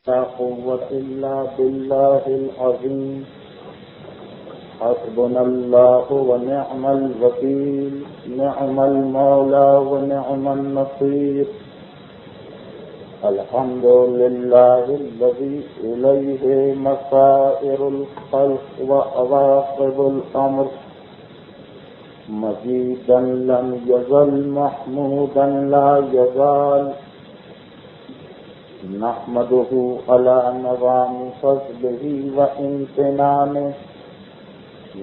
لا قوة إلا بالله العظيم. حسبنا الله ونعم الوكيل، نعم المولى ونعم النصير. الحمد لله الذي إليه مصائر الخلق وعواقب الأمر، مجيدا لم يزل محمودا لا يزال. نحمده على نظام فضله وامتنانه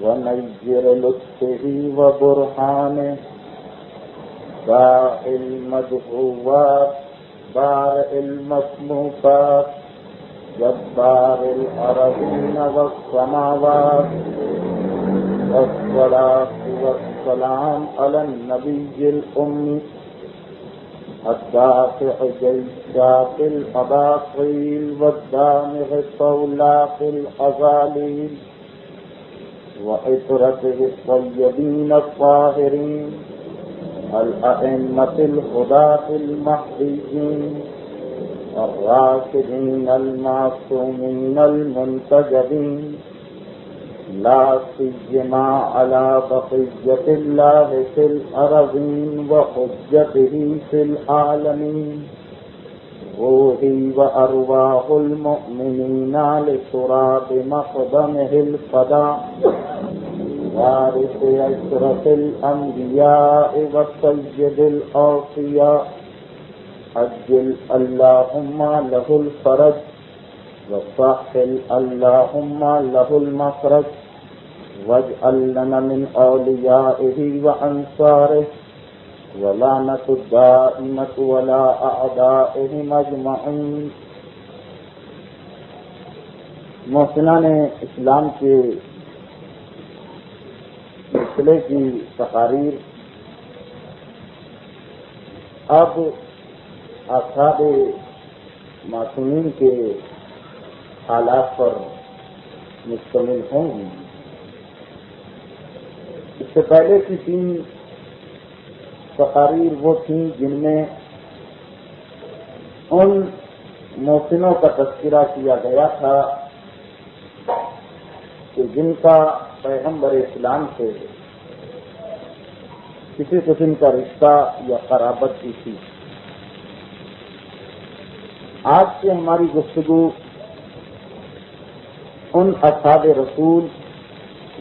ونير لطفه وبرهانه. داعي المدعوات، بارئ المصنوفات، جبار الأرضين والسماوات. والصلاة والسلام على النبي الأمي الدافع جيشات الأباطيل والدامغ صولاق الأغاليل، وعطرته الطيبين الطاهرين الأئمة الهداة المهديين الراشدين المعصومين المنتجبين، لا سيما على بقية الله في الأرضين وحجته في العالمين. روحي وأرواح المؤمنين لتراب مقدمه الفداء، وارث أشرف الأنبياء وسيد الأوصياء. عجل اللهم له الفرج، وسهل اللهم له المخرج، واجعل لنا من أوليائه وأنصاره، ولعنة الدائمة ولا أعدائهم أجمعين. محسنان اسلام کے سلسلے کی تقاریر اب اصحاب معصومین کے حالات پر مشتمل ہوں گی. اس سے پہلے کی 3 تقاریر وہ تھیں جن میں ان محسنوں کا تذکرہ کیا گیا تھا کہ جن کا پیغمبر اسلام سے کسی قسم کا رشتہ یا قرابت کی تھی. آج سے ہماری گفتگو ان اصحاب رسول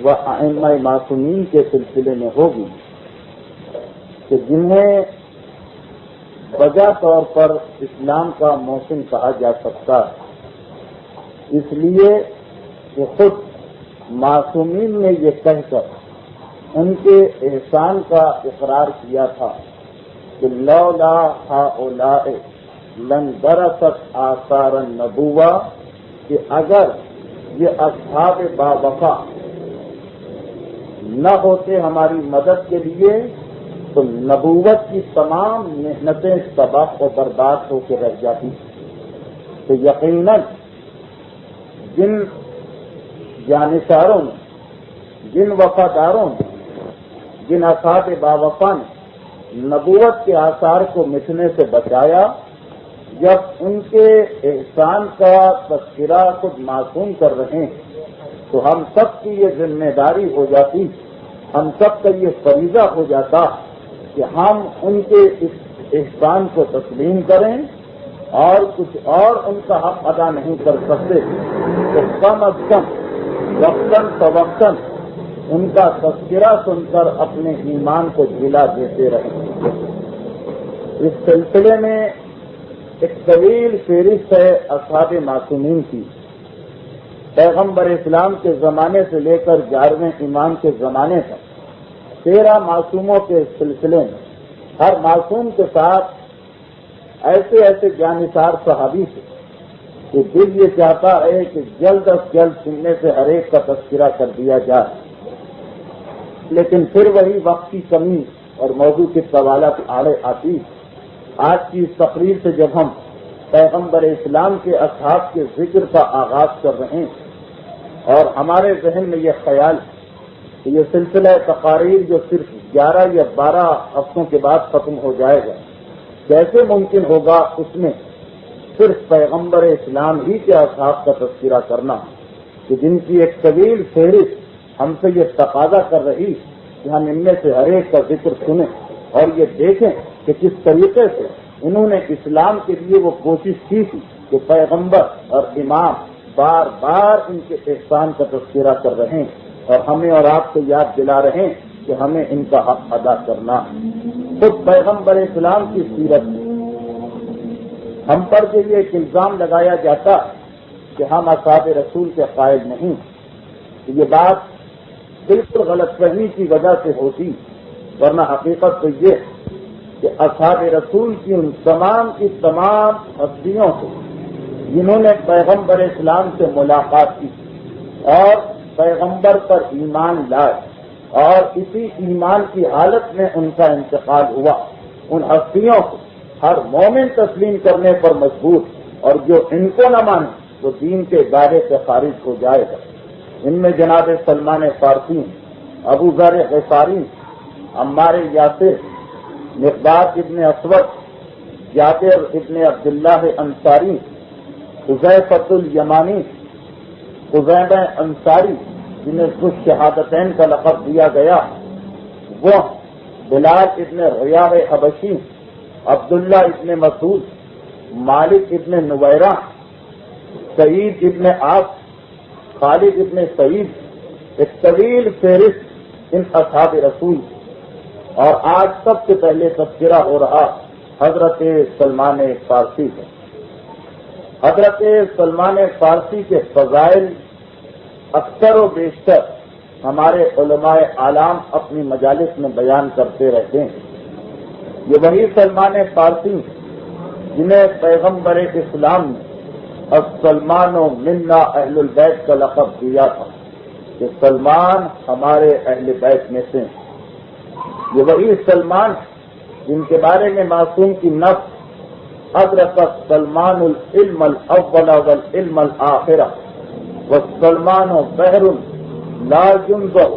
و ائمہ معصومین کے سلسلے میں ہوگی کہ جنہیں بجا طور پر اسلام کا محسن کہا جا سکتا ہے، اس لیے کہ خود معصومین نے یہ کہہ کر ان کے احسان کا اقرار کیا تھا کہ لولا ہؤلاء لن برست آثار النبوہ، کہ اگر یہ اصحاب باوفا نہ ہوتے ہماری مدد کے لیے تو نبوت کی تمام محنتیں تباہ و برباد ہو کے رہ جاتی. تو یقیناً جن جانثاروں نے، جن وفاداروں نے، جن اصحاب باوفا نے نبوت کے آثار کو مٹنے سے بچایا، جب ان کے احسان کا تذکرہ خود معصوم کر رہے ہیں تو ہم سب کی یہ ذمہ داری ہو جاتی، ہم سب کا یہ فریضہ ہو جاتا کہ ہم ان کے اس احسان کو تسلیم کریں، اور کچھ اور ان کا حق ادا نہیں کر سکتے تو کم از کم وقتاً فوقتاً ان کا تذکرہ سن کر اپنے ایمان کو جھلا دیتے رہیں. اس سلسلے میں ایک طویل فہرست ہے اصحاب معصومین کی. پیغمبر اسلام کے زمانے سے لے کر 11ویں امام کے زمانے تک 13 معصوموں کے سلسلے میں ہر معصوم کے ساتھ ایسے ایسے جانثار صحابی تھے کہ دل یہ چاہتا ہے کہ جلد از جلد سننے سے ہر ایک کا تذکرہ کر دیا جائے، لیکن پھر وہی وقت کی کمی اور موضوع کی سوالات آڑے آتی. آج کی اس تقریر سے جب ہم پیغمبر اسلام کے اصحاب کے ذکر کا آغاز کر رہے ہیں اور ہمارے ذہن میں یہ خیال کہ یہ سلسلہ تقاریر جو صرف 11 یا 12 ہفتوں کے بعد ختم ہو جائے گا، کیسے ممکن ہوگا اس میں صرف پیغمبر اسلام ہی کے اصحاب کا تذکرہ کرنا کہ جن کی ایک طویل فہرست ہم سے یہ تقاضا کر رہی کہ ہم ان میں سے ہر ایک کا ذکر سنیں اور یہ دیکھیں کہ کس طریقے سے انہوں نے اسلام کے لیے وہ کوشش کی تھی کہ پیغمبر اور امام بار بار ان کے احسان کا تذکرہ کر رہے ہیں اور ہمیں اور آپ کو یاد دلا رہے ہیں کہ ہمیں ان کا حق ادا کرنا ہے۔ خود پیغمبر اسلام کی سیرت میں ہم پر جو یہ ایک الزام لگایا جاتا کہ ہم اصحاب رسول کے قائل نہیں، یہ بات بالکل غلط فہمی کی وجہ سے ہوتی، ورنہ حقیقت تو یہ کہ اصحاب رسول کی ان تمام کی تمام ہستیوں سے جنہوں نے پیغمبر اسلام سے ملاقات کی اور پیغمبر پر ایمان لائے اور اسی ایمان کی حالت میں ان کا انتقال ہوا، ان ہستیوں کو ہر مومن تسلیم کرنے پر مجبور، اور جو ان کو نہ مانے وہ دین کے دائرے سے خارج ہو جائے گا۔ ان میں جناب سلمان فارسی، ابو ذر غفاری، عمار یاسر، مقداد ابن اسود، جابر ابن عبداللہ انصاری، حذیفۃ الیمانی، خزیمہ انصاری جنہیں ذو الشہادتین کا لقب دیا گیا، وہ بلال ابن ریاح حبشی، عبداللہ ابن مسعود، مالک ابن نویرہ، سعید ابن عاص، خالد ابن سعید، ایک طویل فہرست ان اصحاب رسول، اور آج سب سے پہلے تذکرہ ہو رہا حضرت سلمان فارسی ہے۔ حضرت سلمان فارسی کے فضائل اکثر و بیشتر ہمارے علماء اعلام اپنی مجالس میں بیان کرتے رہتے ہیں۔ یہ وہی سلمان فارسی جنہیں پیغمبر اسلام نے السلمان منا اہل البیت کا لقب دیا تھا کہ سلمان ہمارے اہل بیت میں سے ہیں۔ یہ وہی سلمان جن کے بارے میں معصوم کی نفس ادرک سلمان العلم الاول والعلم الآخرہ والسلمان بحر لا ينضح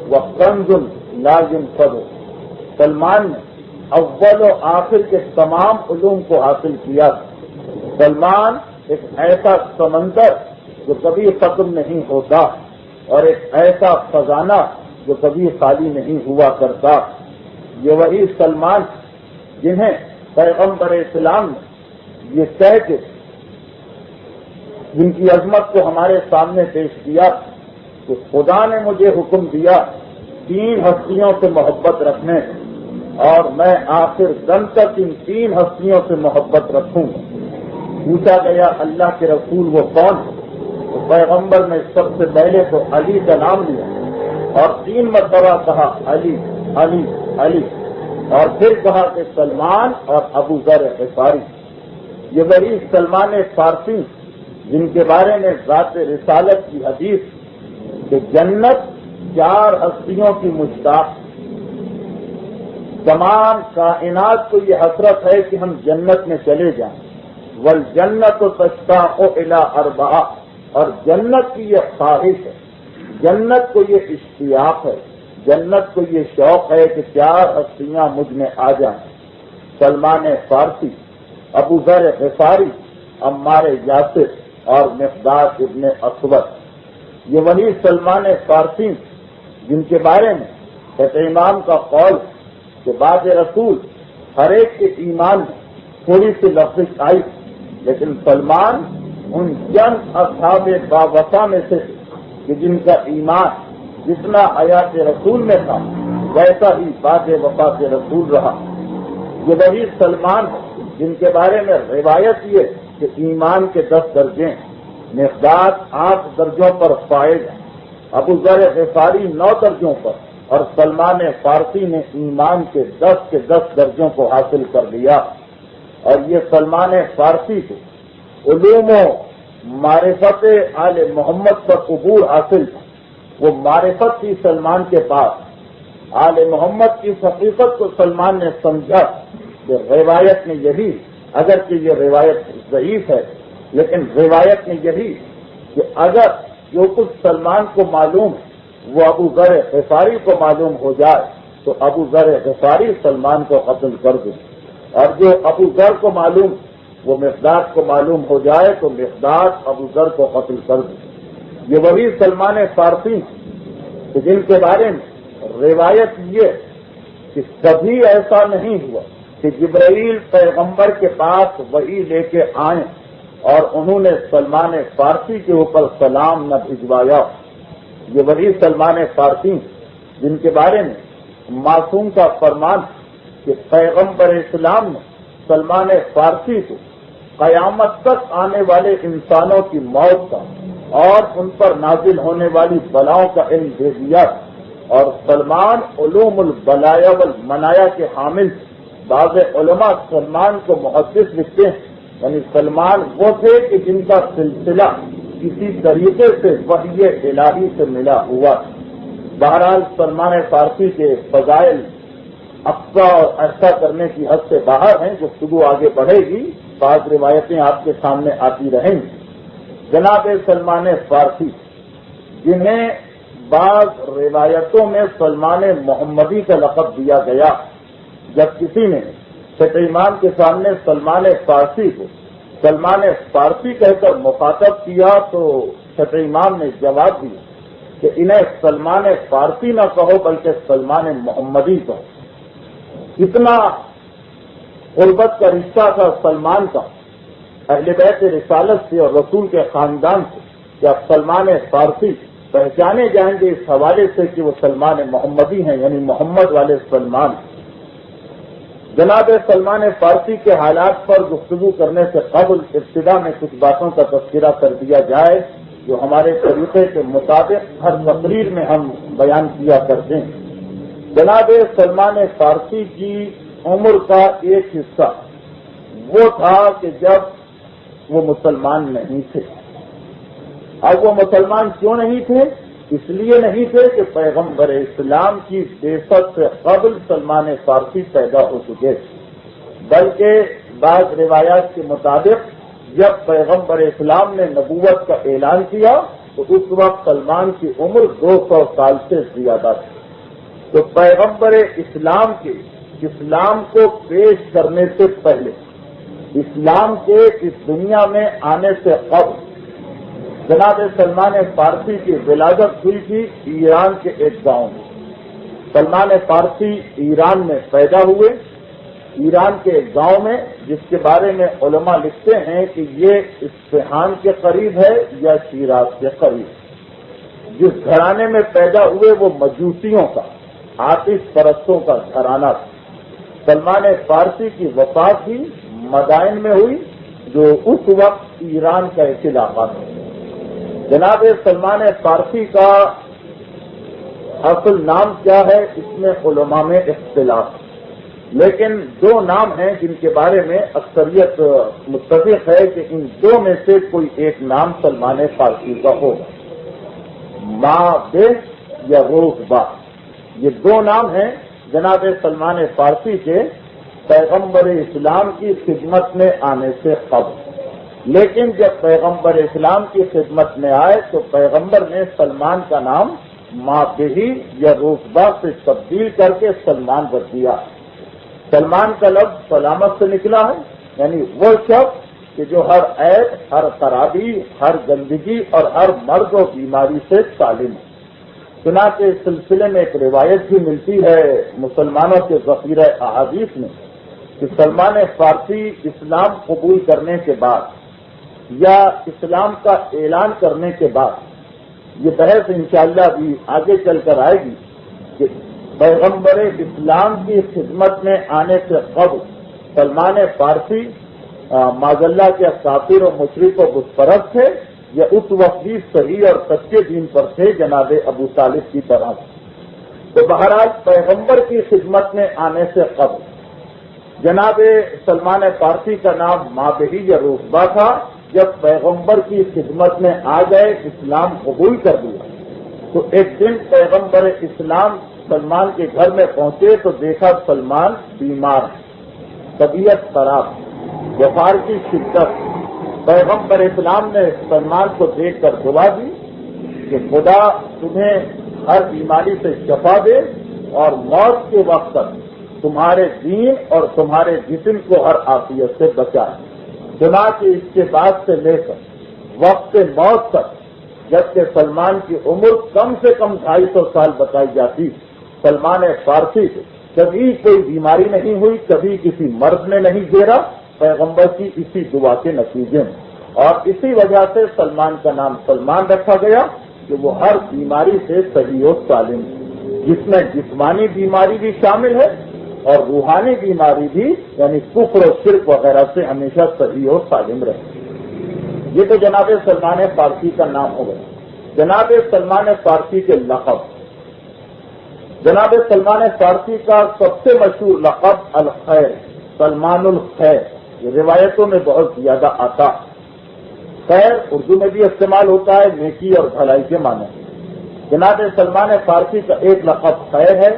وکنز لا ينفد، سلمان نے اول و آخر کے تمام علوم کو حاصل کیا تھا۔ سلمان ایک ایسا سمندر جو کبھی ختم نہیں ہوتا اور ایک ایسا خزانہ جو کبھی خالی نہیں ہوا کرتا۔ یہ وہی سلمان جنہیں پیغمبر اسلام نے یہ کہہ کے جن کی عظمت کو ہمارے سامنے پیش کیا کہ خدا نے مجھے حکم دیا 3 ہستیوں سے محبت رکھنے، اور میں آخر دم تک ان 3 ہستیوں سے محبت رکھوں گا۔ پوچھا گیا اللہ کے رسول وہ کون ہے؟ تو پیغمبر نے سب سے پہلے تو علی کا نام لیا اور 3 مرتبہ کہا علی علی علی، اور پھر کہا کہ سلمان اور ابو ذر غفاری۔ یہ وہی سلمان فارسی جن کے بارے میں ذات رسالت کی حدیث کہ جنت 4 ہستیوں کی مشتاق، تمام کائنات کو یہ حسرت ہے کہ ہم جنت میں چلے جائیں، والجنت تشتاق الی 4، اور جنت کی یہ خواہش ہے، جنت کو یہ اشتیاق ہے، جنت کو یہ شوق ہے کہ 4 ہستیاں مجھ میں آ جائیں۔ سلمان فارسی، ابو ذر غفاری، عمار یاسر اور مقداد ابن اسود۔ یہ وہی سلمان فارسی جن کے بارے میں ایک امام کا قول کہ بعد رسول ہر ایک کے ایمان میں تھوڑی سی لفظ آئی، لیکن سلمان ان چند اصحاب باوفا میں سے کہ جن کا ایمان جتنا حیات رسول میں تھا ویسا ہی بعد وفات رسول رہا۔ یہ وہی سلمان جن کے بارے میں روایت یہ کہ ایمان کے 10 درجے، مقداد 8 درجوں پر فائز، ابو ذر غفاری 9 درجوں پر، اور سلمان فارسی نے ایمان کے 10 درجوں کو حاصل کر لیا۔ اور یہ سلمان فارسی کو علوم و معرفت آل محمد پر عبور حاصل تھا، وہ معرفت تھی سلمان کے پاس، آل محمد کی حقیقت کو سلمان نے سمجھا کہ روایت میں یہی، اگرچہ یہ روایت ضعیف ہے لیکن روایت میں یہی کہ اگر جو کچھ سلمان کو معلوم ہے وہ ابو ذر غفاری کو معلوم ہو جائے تو ابو ذر غفاری سلمان کو قتل کر دے، اور جو ابو ذر کو معلوم وہ مقداد کو معلوم ہو جائے تو مقداد ابو ذر کو قتل کر دے۔ یہ وہی سلمان فارسی کہ جن کے بارے میں روایت یہ کہ کبھی ایسا نہیں ہوا کہ جبرائیل پیغمبر کے پاس وحی لے کے آئیں اور انہوں نے سلمان فارسی کے اوپر سلام نہ بھجوایا۔ یہ وہی سلمان فارسی جن کے بارے میں معصوم کا فرمان کہ پیغمبر اسلام نے سلمان فارسی کو قیامت تک آنے والے انسانوں کی موت کا اور ان پر نازل ہونے والی بلاؤں کا علم دے دیا، اور سلمان علوم البلایا والمنایا کے حامل تھے۔ بعض علماء سلمان کو محدث لکھتے ہیں، یعنی سلمان وہ تھے کہ جن کا سلسلہ کسی طریقے سے وحی الہی سے ملا ہوا۔ بہرحال سلمان فارسی کے فضائل افسا اور ایسا کرنے کی حد سے باہر ہیں، گفتگو آگے بڑھے گی، بعض روایتیں آپ کے سامنے آتی رہیں گی۔ جناب سلمان فارسی جنہیں بعض روایتوں میں سلمان محمدی کا لقب دیا گیا، جب کسی نے شیخ امام کے سامنے سلمان فارسی کو سلمان فارسی کہہ کر مخاطب کیا تو شیخ امام نے جواب دیا کہ انہیں سلمان فارسی نہ کہو بلکہ سلمان محمدی کہو۔ اتنا قربت کا رشتہ تھا سلمان کا اہل بیت رسالت سے اور رسول کے خاندان سے کہ اب سلمان فارسی پہچانے جائیں گے اس حوالے سے کہ وہ سلمان محمدی ہیں، یعنی محمد والے سلمان۔ جناب سلمان فارسی کے حالات پر گفتگو کرنے سے قبل ابتدا میں کچھ باتوں کا تذکرہ کر دیا جائے جو ہمارے طریقے کے مطابق ہر تقریر میں ہم بیان کیا کرتے ہیں۔ جناب سلمان فارسی کی عمر کا ایک حصہ وہ تھا کہ جب وہ مسلمان نہیں تھے۔ اب وہ مسلمان کیوں نہیں تھے؟ اس لیے نہیں تھے کہ پیغمبر اسلام کی بعثت سے قبل سلمان فارسی پیدا ہو چکے، بلکہ بعض روایات کے مطابق جب پیغمبر اسلام نے نبوت کا اعلان کیا تو اس وقت سلمان کی عمر 200 سال سے زیادہ تھی۔ تو پیغمبر اسلام کے اسلام کو پیش کرنے سے پہلے، اسلام کے اس دنیا میں آنے سے قبل جناب سلمان فارسی کی ولادت ہوئی تھی ایران کے ایک گاؤں میں۔ سلمان فارسی ایران میں پیدا ہوئے، ایران کے ایک گاؤں میں، جس کے بارے میں علماء لکھتے ہیں کہ یہ اصفہان کے قریب ہے یا شیراز کے قریب۔ جس گھرانے میں پیدا ہوئے وہ مجوسیوں کا، آتش پرستوں کا گھرانہ تھا۔ سلمان فارسی کی وفات بھی مدائن میں ہوئی جو اس وقت ایران کا ایک علاقہ تھا۔ جناب سلمان فارسی کا اصل نام کیا ہے اس میں علماء میں اختلاف ہے، لیکن دو نام ہیں جن کے بارے میں اکثریت متفق ہے کہ ان دو میں سے کوئی ایک نام سلمان فارسی کا ہوگا، ماں بے یا روز با۔ یہ دو نام ہیں جناب سلمان فارسی کے پیغمبر اسلام کی خدمت میں آنے سے قبل، لیکن جب پیغمبر اسلام کی خدمت میں آئے تو پیغمبر نے سلمان کا نام مابہی یا روزبا سے تبدیل کر کے سلمان رکھ دیا۔ سلمان کا لفظ سلامت سے نکلا ہے، یعنی وہ شخص کہ جو ہر عیب، ہر خرابی، ہر گندگی اور ہر مرض و بیماری سے سالم ہے۔ چنانچہ اس سلسلے میں ایک روایت بھی ملتی ہے مسلمانوں کے ذخیرہ احادیث میں کہ سلمان فارسی اسلام قبول کرنے کے بعد یا اسلام کا اعلان کرنے کے بعد، یہ بحث انشاءاللہ بھی آگے چل کر آئے گی کہ پیغمبر اسلام کی خدمت میں آنے سے قبل سلمان فارسی معذاللہ کے کافر و مشرک و بت پرست تھے یا اس وقت بھی صحیح اور سچے دین پر تھے جناب ابو طالب کی طرح۔ تو بہرحال پیغمبر کی خدمت میں آنے سے قبل جناب سلمان فارسی کا نام مابہی یا روزبا تھا۔ جب پیغمبر کی خدمت میں آ گئے، اسلام قبول کر دیا، تو ایک دن پیغمبر اسلام سلمان کے گھر میں پہنچے تو دیکھا سلمان بیمار ہے، طبیعت خراب، بخار کی شدت۔ پیغمبر اسلام نے سلمان کو دیکھ کر دعا دی کہ خدا تمہیں ہر بیماری سے شفا دے اور موت کے وقت تک تمہارے دین اور تمہارے جسم کو ہر عافیت سے بچائے۔ چنانچہ اس کے بعد سے لے کر وقت موت تک جبکہ سلمان کی عمر کم سے کم 250 سال بتائی جاتی، سلمان فارسی سے کبھی کوئی بیماری نہیں ہوئی، کبھی کسی مرض نے نہیں گھیرا، پیغمبر کی اسی دعا کے نتیجے میں، اور اسی وجہ سے سلمان کا نام سلمان رکھا گیا کہ وہ ہر بیماری سے صحیح و سالم ہے، جس میں جسمانی بیماری بھی شامل ہے اور روحانی بیماری بھی، یعنی کفر و شرک وغیرہ سے ہمیشہ صحیح و سالم رہے۔ یہ تو جناب سلمان فارسی کا نام ہو گیا۔ جناب سلمان فارسی کے لقب، جناب سلمان فارسی کا سب سے مشہور لقب الخیر، سلمان الخیر، یہ روایتوں میں بہت زیادہ آتا ہے۔ خیر اردو میں بھی استعمال ہوتا ہے، نیکی اور بھلائی کے معنی۔ جناب سلمان فارسی کا ایک لقب خیر ہے،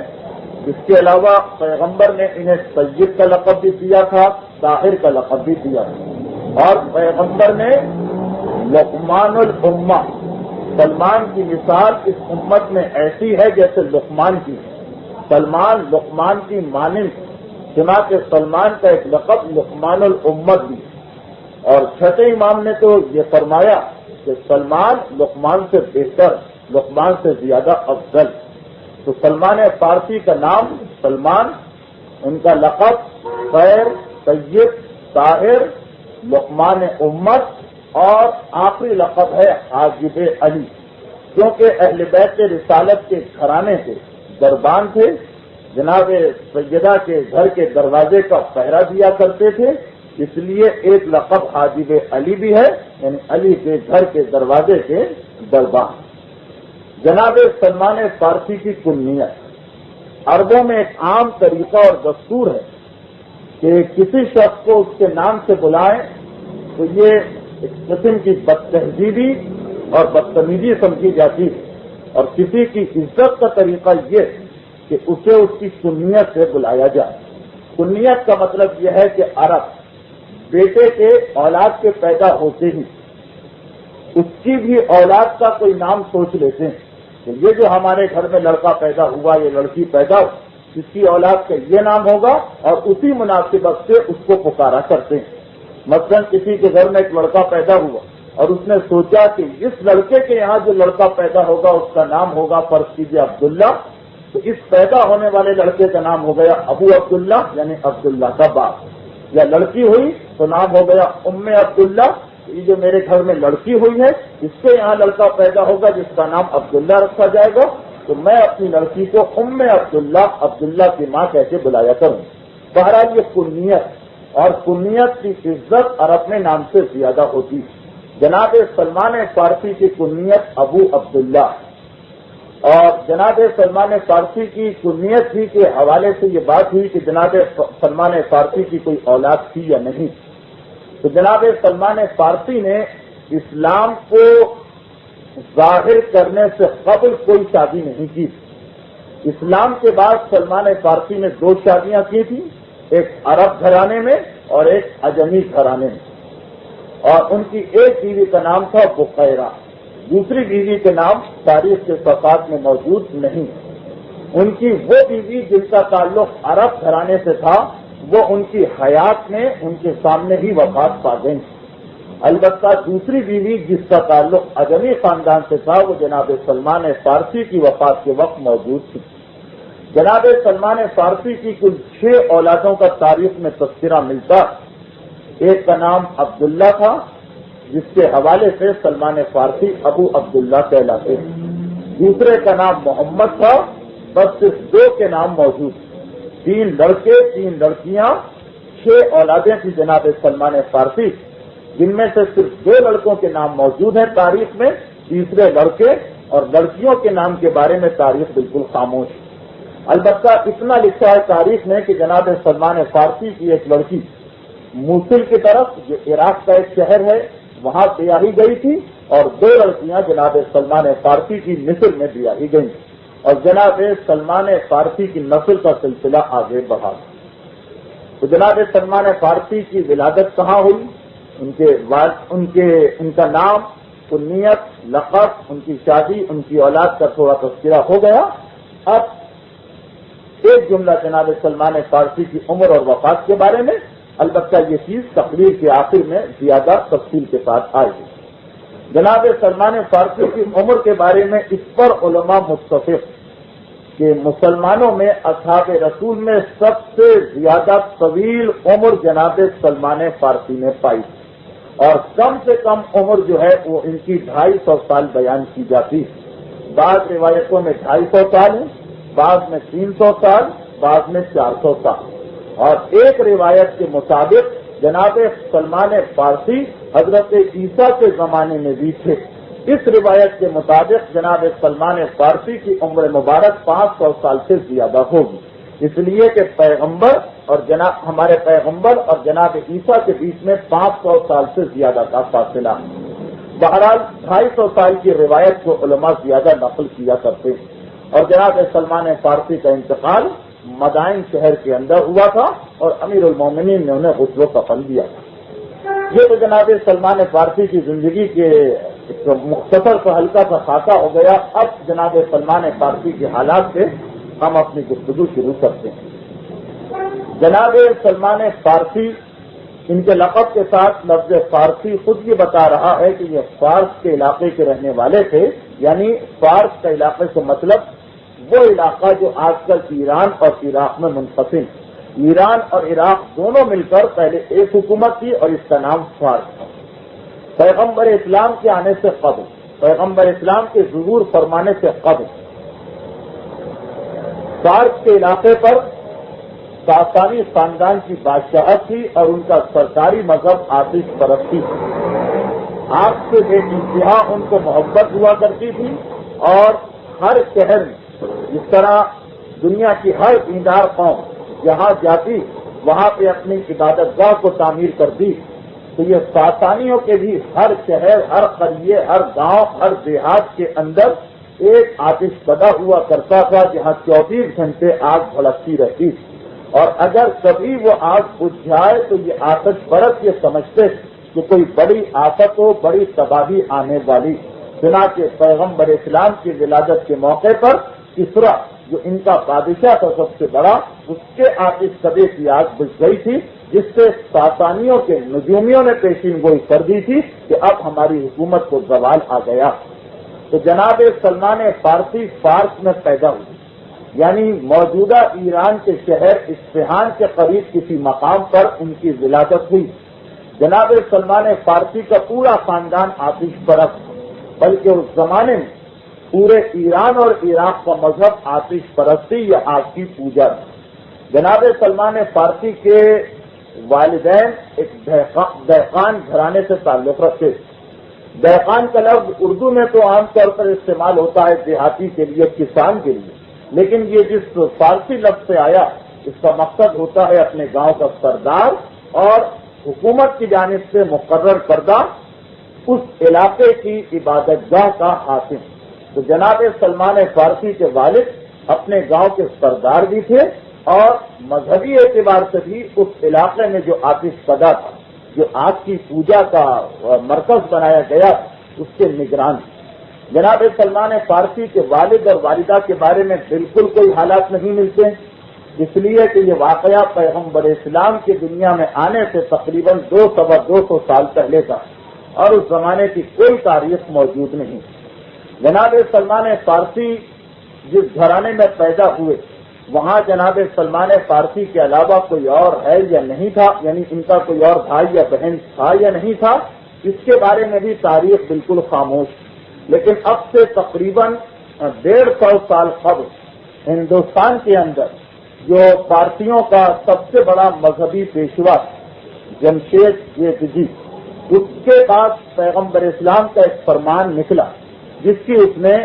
اس کے علاوہ پیغمبر نے انہیں سید کا لقب بھی دیا تھا، طاہر کا لقب بھی دیا تھا، اور پیغمبر نے لقمان الامہ، سلمان کی مثال اس امت میں ایسی ہے جیسے لقمان کی، سلمان لقمان کی مانند، چنانچہ سلمان کا ایک لقب لقمان الامت بھی، اور چھٹے امام نے تو یہ فرمایا کہ سلمان لقمان سے بہتر، لقمان سے زیادہ افضل۔ تو سلمان فارسی کا نام سلمان، ان کا لقب خیر، سید، طاہر، لقمان امت، اور آخری لقب ہے حاجب علی، کیونکہ اہل بیت رسالت کے گھرانے کے دربان تھے، جناب سیدہ کے گھر کے دروازے کا پہرا دیا کرتے تھے، اس لیے ایک لقب حاجب علی بھی ہے، یعنی علی کے گھر کے دروازے کے دربان۔ جناب سلمان فارسی کی کنیت، عربوں میں ایک عام طریقہ اور دستور ہے کہ کسی شخص کو اس کے نام سے بلائیں تو یہ ایک قسم کی بد تہذیبی اور بدتمیزی سمجھی جاتی ہے، اور کسی کی عزت کا طریقہ یہ کہ اسے اس کی کنیت سے بلایا جائے۔ کنیت کا مطلب یہ ہے کہ عرب بیٹے کے اولاد کے پیدا ہوتے ہی اس کی بھی اولاد کا کوئی نام سوچ لیتے ہیں کہ یہ جو ہمارے گھر میں لڑکا پیدا ہوا، یہ لڑکی پیدا ہو، اس کی اولاد کا یہ نام ہوگا، اور اسی مناسبت سے اس کو پکارا کرتے ہیں۔ مثلا کسی کے گھر میں ایک لڑکا پیدا ہوا اور اس نے سوچا کہ اس لڑکے کے یہاں جو لڑکا پیدا ہوگا اس کا نام ہوگا فرض کیجیے عبداللہ، تو اس پیدا ہونے والے لڑکے کا نام ہو گیا ابو عبداللہ، یعنی عبداللہ کا باپ، یا لڑکی ہوئی تو نام ہو گیا ام عبداللہ، یہ جو میرے گھر میں لڑکی ہوئی ہے اس کے یہاں لڑکا پیدا ہوگا جس کا نام عبداللہ رکھا جائے گا، تو میں اپنی لڑکی کو ام عبداللہ، عبداللہ کی ماں کہہ کے بلایا کروں۔ بہرحال یہ کنیت، اور کنیت کی عزت عرب میں نام سے زیادہ ہوتی۔ جناب سلمان فارسی کی کنیت ابو عبداللہ، اور جناب سلمان فارسی کی کنیت ہی کے حوالے سے یہ بات ہوئی کہ جناب سلمان فارسی کی کوئی اولاد تھی یا نہیں، تو جناب سلمان فارسی نے اسلام کو ظاہر کرنے سے قبل کوئی شادی نہیں کی۔ اسلام کے بعد سلمان فارسی نے 2 شادیاں کی تھیں، ایک عرب گھرانے میں اور ایک عجمی گھرانے میں، اور ان کی ایک بیوی کا نام تھا بقیرہ، دوسری بیوی کے نام تاریخ کے صفحات میں موجود نہیں۔ ان کی وہ بیوی جن کا تعلق عرب گھرانے سے تھا وہ ان کی حیات میں ان کے سامنے ہی وفات پا گئی، البتہ دوسری بیوی جس کا تعلق عجمی خاندان سے تھا وہ جناب سلمان فارسی کی وفات کے وقت موجود تھی۔ جناب سلمان فارسی کی کل 6 اولادوں کا تاریخ میں تذکرہ ملتا، ایک کا نام عبداللہ تھا جس کے حوالے سے سلمان فارسی ابو عبداللہ کہلاتے ہیں، دوسرے کا نام محمد تھا، بس صرف 2 کے نام موجود، 3 لڑکے 3 لڑکیاں، 6 اولادیں تھی جناب سلمان فارسی، جن میں سے صرف 2 لڑکوں کے نام موجود ہیں تاریخ میں، تیسرے لڑکے، اور لڑکیوں کے نام کے بارے میں تاریخ بالکل خاموش۔ البتہ اتنا لکھا ہے تاریخ میں کہ جناب سلمان فارسی کی ایک لڑکی موصل کی طرف، جو عراق کا ایک شہر ہے، وہاں بیاہی گئی تھی، اور 2 لڑکیاں جناب سلمان فارسی کی مصر میں بیاہی گئیں، اور جناب سلمان فارسی کی نسل کا سلسلہ آگے بڑھا۔ تو جناب سلمان فارسی کی ولادت کہاں ہوئی، ان کا نام، کنیت، لقب، ان کی شادی، ان کی اولاد کا تھوڑا تذکرہ ہو گیا۔ اب ایک جملہ جناب سلمان فارسی کی عمر اور وفات کے بارے میں، البتہ یہ چیز تقریر کے آخر میں زیادہ تفصیل کے ساتھ آئے گی۔ جناب سلمان فارسی کی عمر کے بارے میں اس پر علماء متفق کہ مسلمانوں میں اصحاب رسول میں سب سے زیادہ طویل عمر جناب سلمان فارسی نے پائی اور کم سے کم عمر جو ہے وہ ان کی 250 سال بیان کی جاتی ہے۔ بعض روایتوں میں 250 سال ہے، بعض میں 300 سال، بعض میں 400 سال، اور ایک روایت کے مطابق جناب سلمان فارسی حضرت عیسیٰ کے زمانے میں بھی تھے۔ اس روایت کے مطابق جناب سلمان فارسی کی عمر مبارک 500 سال سے زیادہ ہوگی، اس لیے کہ پیغمبر اور ہمارے پیغمبر اور جناب عیسیٰ کے بیچ میں 500 سال سے زیادہ کا فاصلہ ہے۔ بہرحال 250 سال کی روایت کو علماء زیادہ نقل کیا کرتے ہیں، اور جناب سلمان فارسی کا انتقال مدائن شہر کے اندر ہوا تھا اور امیر المومنین نے انہیں غسل و کفن دیا تھا۔ یہ تو جناب سلمان فارسی کی زندگی کے ایک مختصر سا ہلکا سا خاکہ ہو گیا۔ اب جناب سلمان فارسی کے حالات سے ہم اپنی گفتگو شروع کرتے ہیں۔ جناب سلمان فارسی، ان کے لقب کے ساتھ لفظ فارسی خود یہ بتا رہا ہے کہ یہ فارس کے علاقے کے رہنے والے تھے، یعنی فارس کا علاقے سے مطلب وہ علاقہ جو آج کل ایران اور عراق میں منقسم۔ ایران اور عراق دونوں مل کر پہلے ایک حکومت تھی اور اس کا نام فارس تھا۔ پیغمبر اسلام کے آنے سے قبل، پیغمبر اسلام کے ظہور فرمانے سے قبل فارس کے علاقے پر ساسانی خاندان کی بادشاہت تھی اور ان کا سرکاری مذہب آتش پرستی تھی۔ آگ سے بے انتہا ان کو محبت ہوا کرتی تھی، اور ہر شہر میں جس طرح دنیا کی ہر دیندار قوم جہاں جاتی وہاں پہ اپنی عبادت گاہ کو تعمیر کرتی، تو یہ ساسانیوں کے بھی ہر شہر، ہر قریے، ہر گاؤں، ہر دیہات کے اندر ایک آتش زدہ ہوا کرتا تھا جہاں 24 گھنٹے آگ بھڑکتی رہتی تھی، اور اگر کبھی وہ آگ بجھ جائے تو یہ آتش پرست یہ سمجھتے کہ کوئی بڑی آفت ہو، بڑی تباہی آنے والی۔ چنانچہ پیغمبر اسلام کی ولادت کے موقع پر کسرا جو ان کا بادشاہ تھا سب سے بڑا، اس کے آتش زدے کی آگ بجھ گئی تھی، جس سے ساسانیوں کے نجومیوں نے پیشین گوئی کر دی تھی کہ اب ہماری حکومت کو زوال آ گیا۔ تو جناب سلمان فارسی فارس میں پیدا ہوئی، یعنی موجودہ ایران کے شہر اصفہان کے قریب کسی مقام پر ان کی ولادت ہوئی۔ جناب سلمان فارسی کا پورا خاندان آتش پرست، بلکہ اس زمانے میں پورے ایران اور عراق کا مذہب آتش پرستی یا آگ کی پوجا تھی۔ جناب سلمان فارسی کے والدین ایک دہقان گھرانے سے تعلق رکھتے تھے۔ دہقان کا لفظ اردو میں تو عام طور پر استعمال ہوتا ہے دیہاتی کے لیے، کسان کے لیے، لیکن یہ جس فارسی لفظ سے آیا اس کا مقصد ہوتا ہے اپنے گاؤں کا سردار اور حکومت کی جانب سے مقرر کردہ اس علاقے کی عبادت گاہ کا حاکم۔ تو جناب سلمان فارسی کے والد اپنے گاؤں کے سردار بھی تھے اور مذہبی اعتبار سے بھی اس علاقے میں جو آتش زدہ تھا، جو آگ کی پوجا کا مرکز بنایا گیا اس کے نگران تھے۔ جناب سلمان فارسی کے والد اور والدہ کے بارے میں بالکل کوئی حالات نہیں ملتے، اس لیے کہ یہ واقعہ پیغمبر اسلام کی دنیا میں آنے سے تقریباً 200 سال پہلے کا، اور اس زمانے کی کوئی تاریخ موجود نہیں۔ جناب سلمان فارسی جس گھرانے میں پیدا ہوئے وہاں جناب سلمان فارسی کے علاوہ کوئی اور ہے یا نہیں تھا، یعنی ان کا کوئی اور بھائی یا بہن تھا یا نہیں تھا، اس کے بارے میں بھی تاریخ بالکل خاموش۔ لیکن اب سے تقریباً 150 سال قبل ہندوستان کے اندر جو پارسیوں کا سب سے بڑا مذہبی پیشوا جمشید جی، اس کے بعد پیغمبر اسلام کا ایک فرمان نکلا جس کی اس نے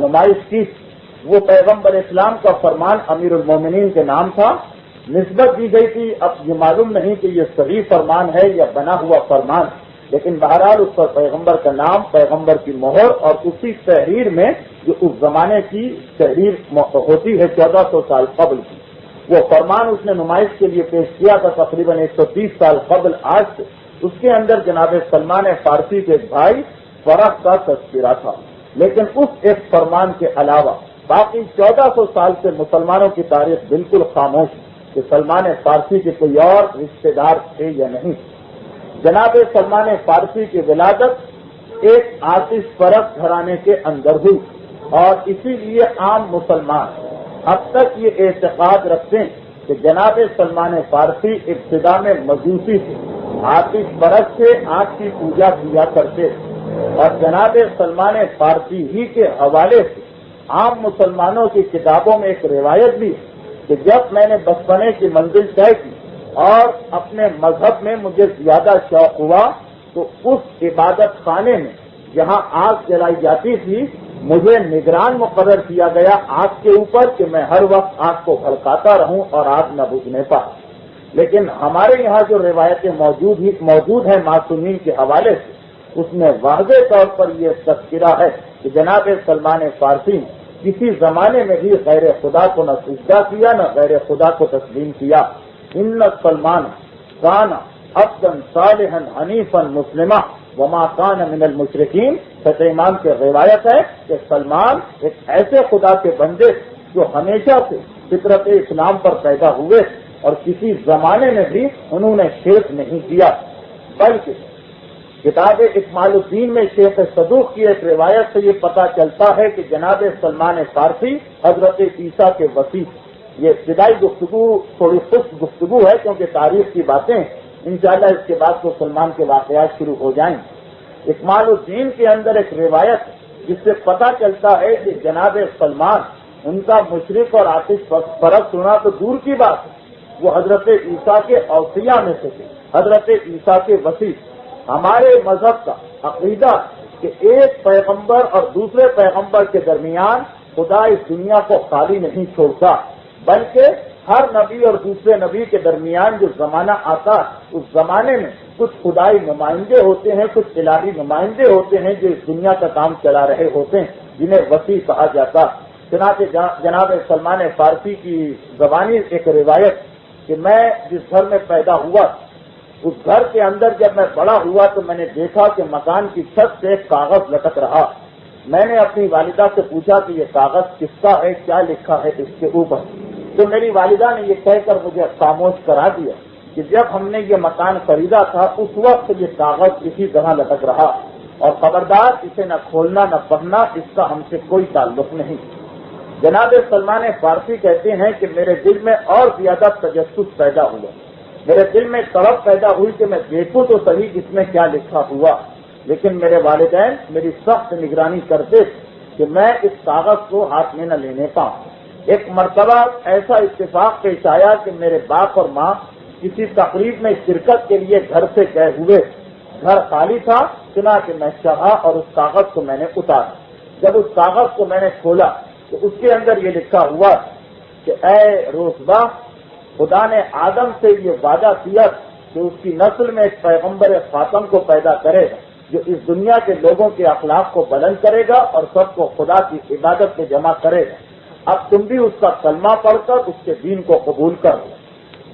نمائش کی۔ وہ پیغمبر اسلام کا فرمان امیر المومنین کے نام تھا، نسبت دی گئی تھی۔ اب یہ معلوم نہیں کہ یہ صحیح فرمان ہے یا بنا ہوا فرمان، لیکن بہرحال اس پر پیغمبر کا نام، پیغمبر کی مہر، اور اسی تحریر میں جو اس زمانے کی تحریر ہوتی ہے 1400 سال قبل کی، وہ فرمان اس نے نمائش کے لیے پیش کیا تھا تقریباً 130 سال قبل آج سے۔ اس کے اندر جناب سلمان فارسی کے بھائی فرح کا تذکرہ تھا، لیکن اس ایک فرمان کے علاوہ باقی 1400 سال سے مسلمانوں کی تاریخ بالکل خاموش ہے۔ کہ سلمان فارسی کے کوئی اور رشتے دار تھے یا نہیں۔ جناب سلمان فارسی کی ولادت ایک آتش پرست گھرانے کے اندر ہوئی، اور اسی لیے عام مسلمان اب تک یہ اعتقاد رکھتے ہیں کہ جناب سلمان فارسی ابتدا میں مجوسی تھے، آتش پرست سے آگ کی پوجا کیا کرتے، اور جناب سلمان فارسی ہی کے حوالے سے عام مسلمانوں کی کتابوں میں ایک روایت بھی ہے کہ جب میں نے بچپنے کی منزل طے کی اور اپنے مذہب میں مجھے زیادہ شوق ہوا تو اس عبادت خانے میں جہاں آگ جلائی جاتی تھی مجھے نگران مقرر کیا گیا آگ کے اوپر کہ میں ہر وقت آگ کو بھڑکاتا رہوں اور آگ نہ بجھنے پائے۔ لیکن ہمارے یہاں جو روایتیں موجود ہیں معصومین کے حوالے سے، اس میں واضح طور پر یہ تذکرہ ہے کہ جناب سلمان فارسی نے کسی زمانے میں بھی غیر خدا کو نہ سجدہ کیا نہ غیر خدا کو تسلیم کیا۔ ان سلمان کان عبدا صالحا حنیفا مسلما وما کان من المشرکین، فتح امام کی روایت ہے کہ سلمان ایک ایسے خدا کے بندے جو ہمیشہ سے فطرت اسلام پر پیدا ہوئے اور کسی زمانے میں بھی انہوں نے شرک نہیں کیا، بلکہ کتاب اکمال الدین میں شیخ صدوق کی ایک روایت سے یہ پتہ چلتا ہے کہ جناب سلمان فارسی حضرت عیسیٰ کے وسیع۔ یہ ابتدائی گفتگو تھوڑی خشک گفتگو ہے کیونکہ تاریخ کی باتیں انشاءاللہ اس کے بعد تو سلمان کے واقعات شروع ہو جائیں۔ اکمال الدین کے اندر ایک روایت جس سے پتہ چلتا ہے کہ جناب سلمان ان کا مشرک اور آتش پرست ہونا تو دور کی بات ہے، وہ حضرت عیسیٰ کے اوصیاء میں سے تھے، حضرت عیسیٰ کے وسیع۔ ہمارے مذہب کا عقیدہ کہ ایک پیغمبر اور دوسرے پیغمبر کے درمیان خدا اس دنیا کو خالی نہیں چھوڑتا، بلکہ ہر نبی اور دوسرے نبی کے درمیان جو زمانہ آتا ہے اس زمانے میں کچھ خدائی نمائندے ہوتے ہیں، کچھ الہی نمائندے ہوتے ہیں جو اس دنیا کا کام چلا رہے ہوتے ہیں، جنہیں وسیع کہا جاتا۔ چنانچہ جناب سلمان فارسی کی زبانی ایک روایت کہ میں جس گھر میں پیدا ہوا اس گھر کے اندر جب میں بڑا ہوا تو میں نے دیکھا کہ مکان کی چھت سے ایک کاغذ لٹک رہا۔ میں نے اپنی والدہ سے پوچھا کہ یہ کاغذ کس کا ہے، کیا لکھا ہے اس کے اوپر، تو میری والدہ نے یہ کہہ کر مجھے خاموش کرا دیا کہ جب ہم نے یہ مکان خریدا تھا اس وقت یہ کاغذ اسی طرح لٹک رہا، اور خبردار اسے نہ کھولنا نہ پڑھنا، اس کا ہم سے کوئی تعلق نہیں۔ جناب سلمان فارسی کہتے ہیں کہ میرے دل میں اور زیادہ تجسس پیدا ہوا، میرے دل میں طلب پیدا ہوئی کہ میں دیکھوں تو صحیح اس میں کیا لکھا ہوا، لیکن میرے والدین میری سخت نگرانی کرتے کہ میں اس کاغذ کو ہاتھ میں نہ لینے پاؤں۔ ایک مرتبہ ایسا اتفاق پیش آیا کہ میرے باپ اور ماں کسی تقریب میں شرکت کے لیے گھر سے گئے ہوئے، گھر خالی تھا، چنانچہ میں چاہا اور اس کاغذ کو میں نے اتارا۔ جب اس کاغذ کو میں نے کھولا تو اس کے اندر یہ لکھا ہوا کہ اے روزبہ، خدا نے آدم سے یہ وعدہ کیا کہ اس کی نسل میں ایک پیغمبر خاتم کو پیدا کرے گا جو اس دنیا کے لوگوں کے اخلاق کو بلند کرے گا اور سب کو خدا کی عبادت میں جمع کرے گا۔ اب تم بھی اس کا کلمہ پڑھ کر اس کے دین کو قبول کرو۔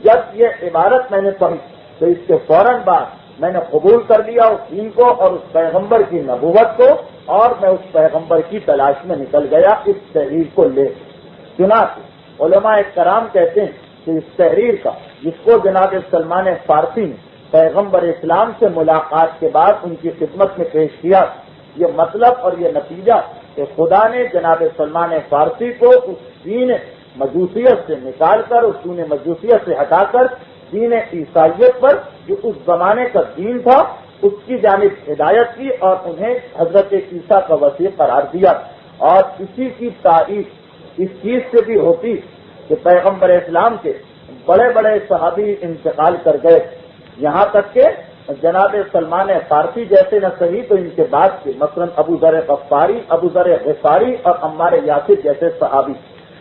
جب یہ عبارت میں نے پڑھی تو اس کے فوراً بعد میں نے قبول کر لیا اس دین کو اور اس پیغمبر کی نبوت کو، اور میں اس پیغمبر کی تلاش میں نکل گیا اس تحریر کو لے۔ چنانچہ علماء کرام کہتے ہیں کہ اس تحریر کا جس کو جناب سلمان فارسی نے پیغمبر اسلام سے ملاقات کے بعد ان کی خدمت میں پیش کیا، یہ مطلب اور یہ نتیجہ کہ خدا نے جناب سلمان فارسی کو اس دین مجوسیت سے نکال کر، اس دین مجوسیت سے ہٹا کر دین عیسائیت پر جو اس زمانے کا دین تھا اس کی جانب ہدایت کی اور انہیں حضرت عیسیٰ کا وسیع قرار دیا۔ اور اسی کی تائید اس چیز سے بھی ہوتی کہ پیغمبر اسلام کے بڑے بڑے صحابی انتقال کر گئے، یہاں تک کہ جناب سلمان فارسی جیسے نہ صحیح تو ان کے بعد کے مثلا ابو ذر غفاری اور عمار یاسر جیسے صحابی،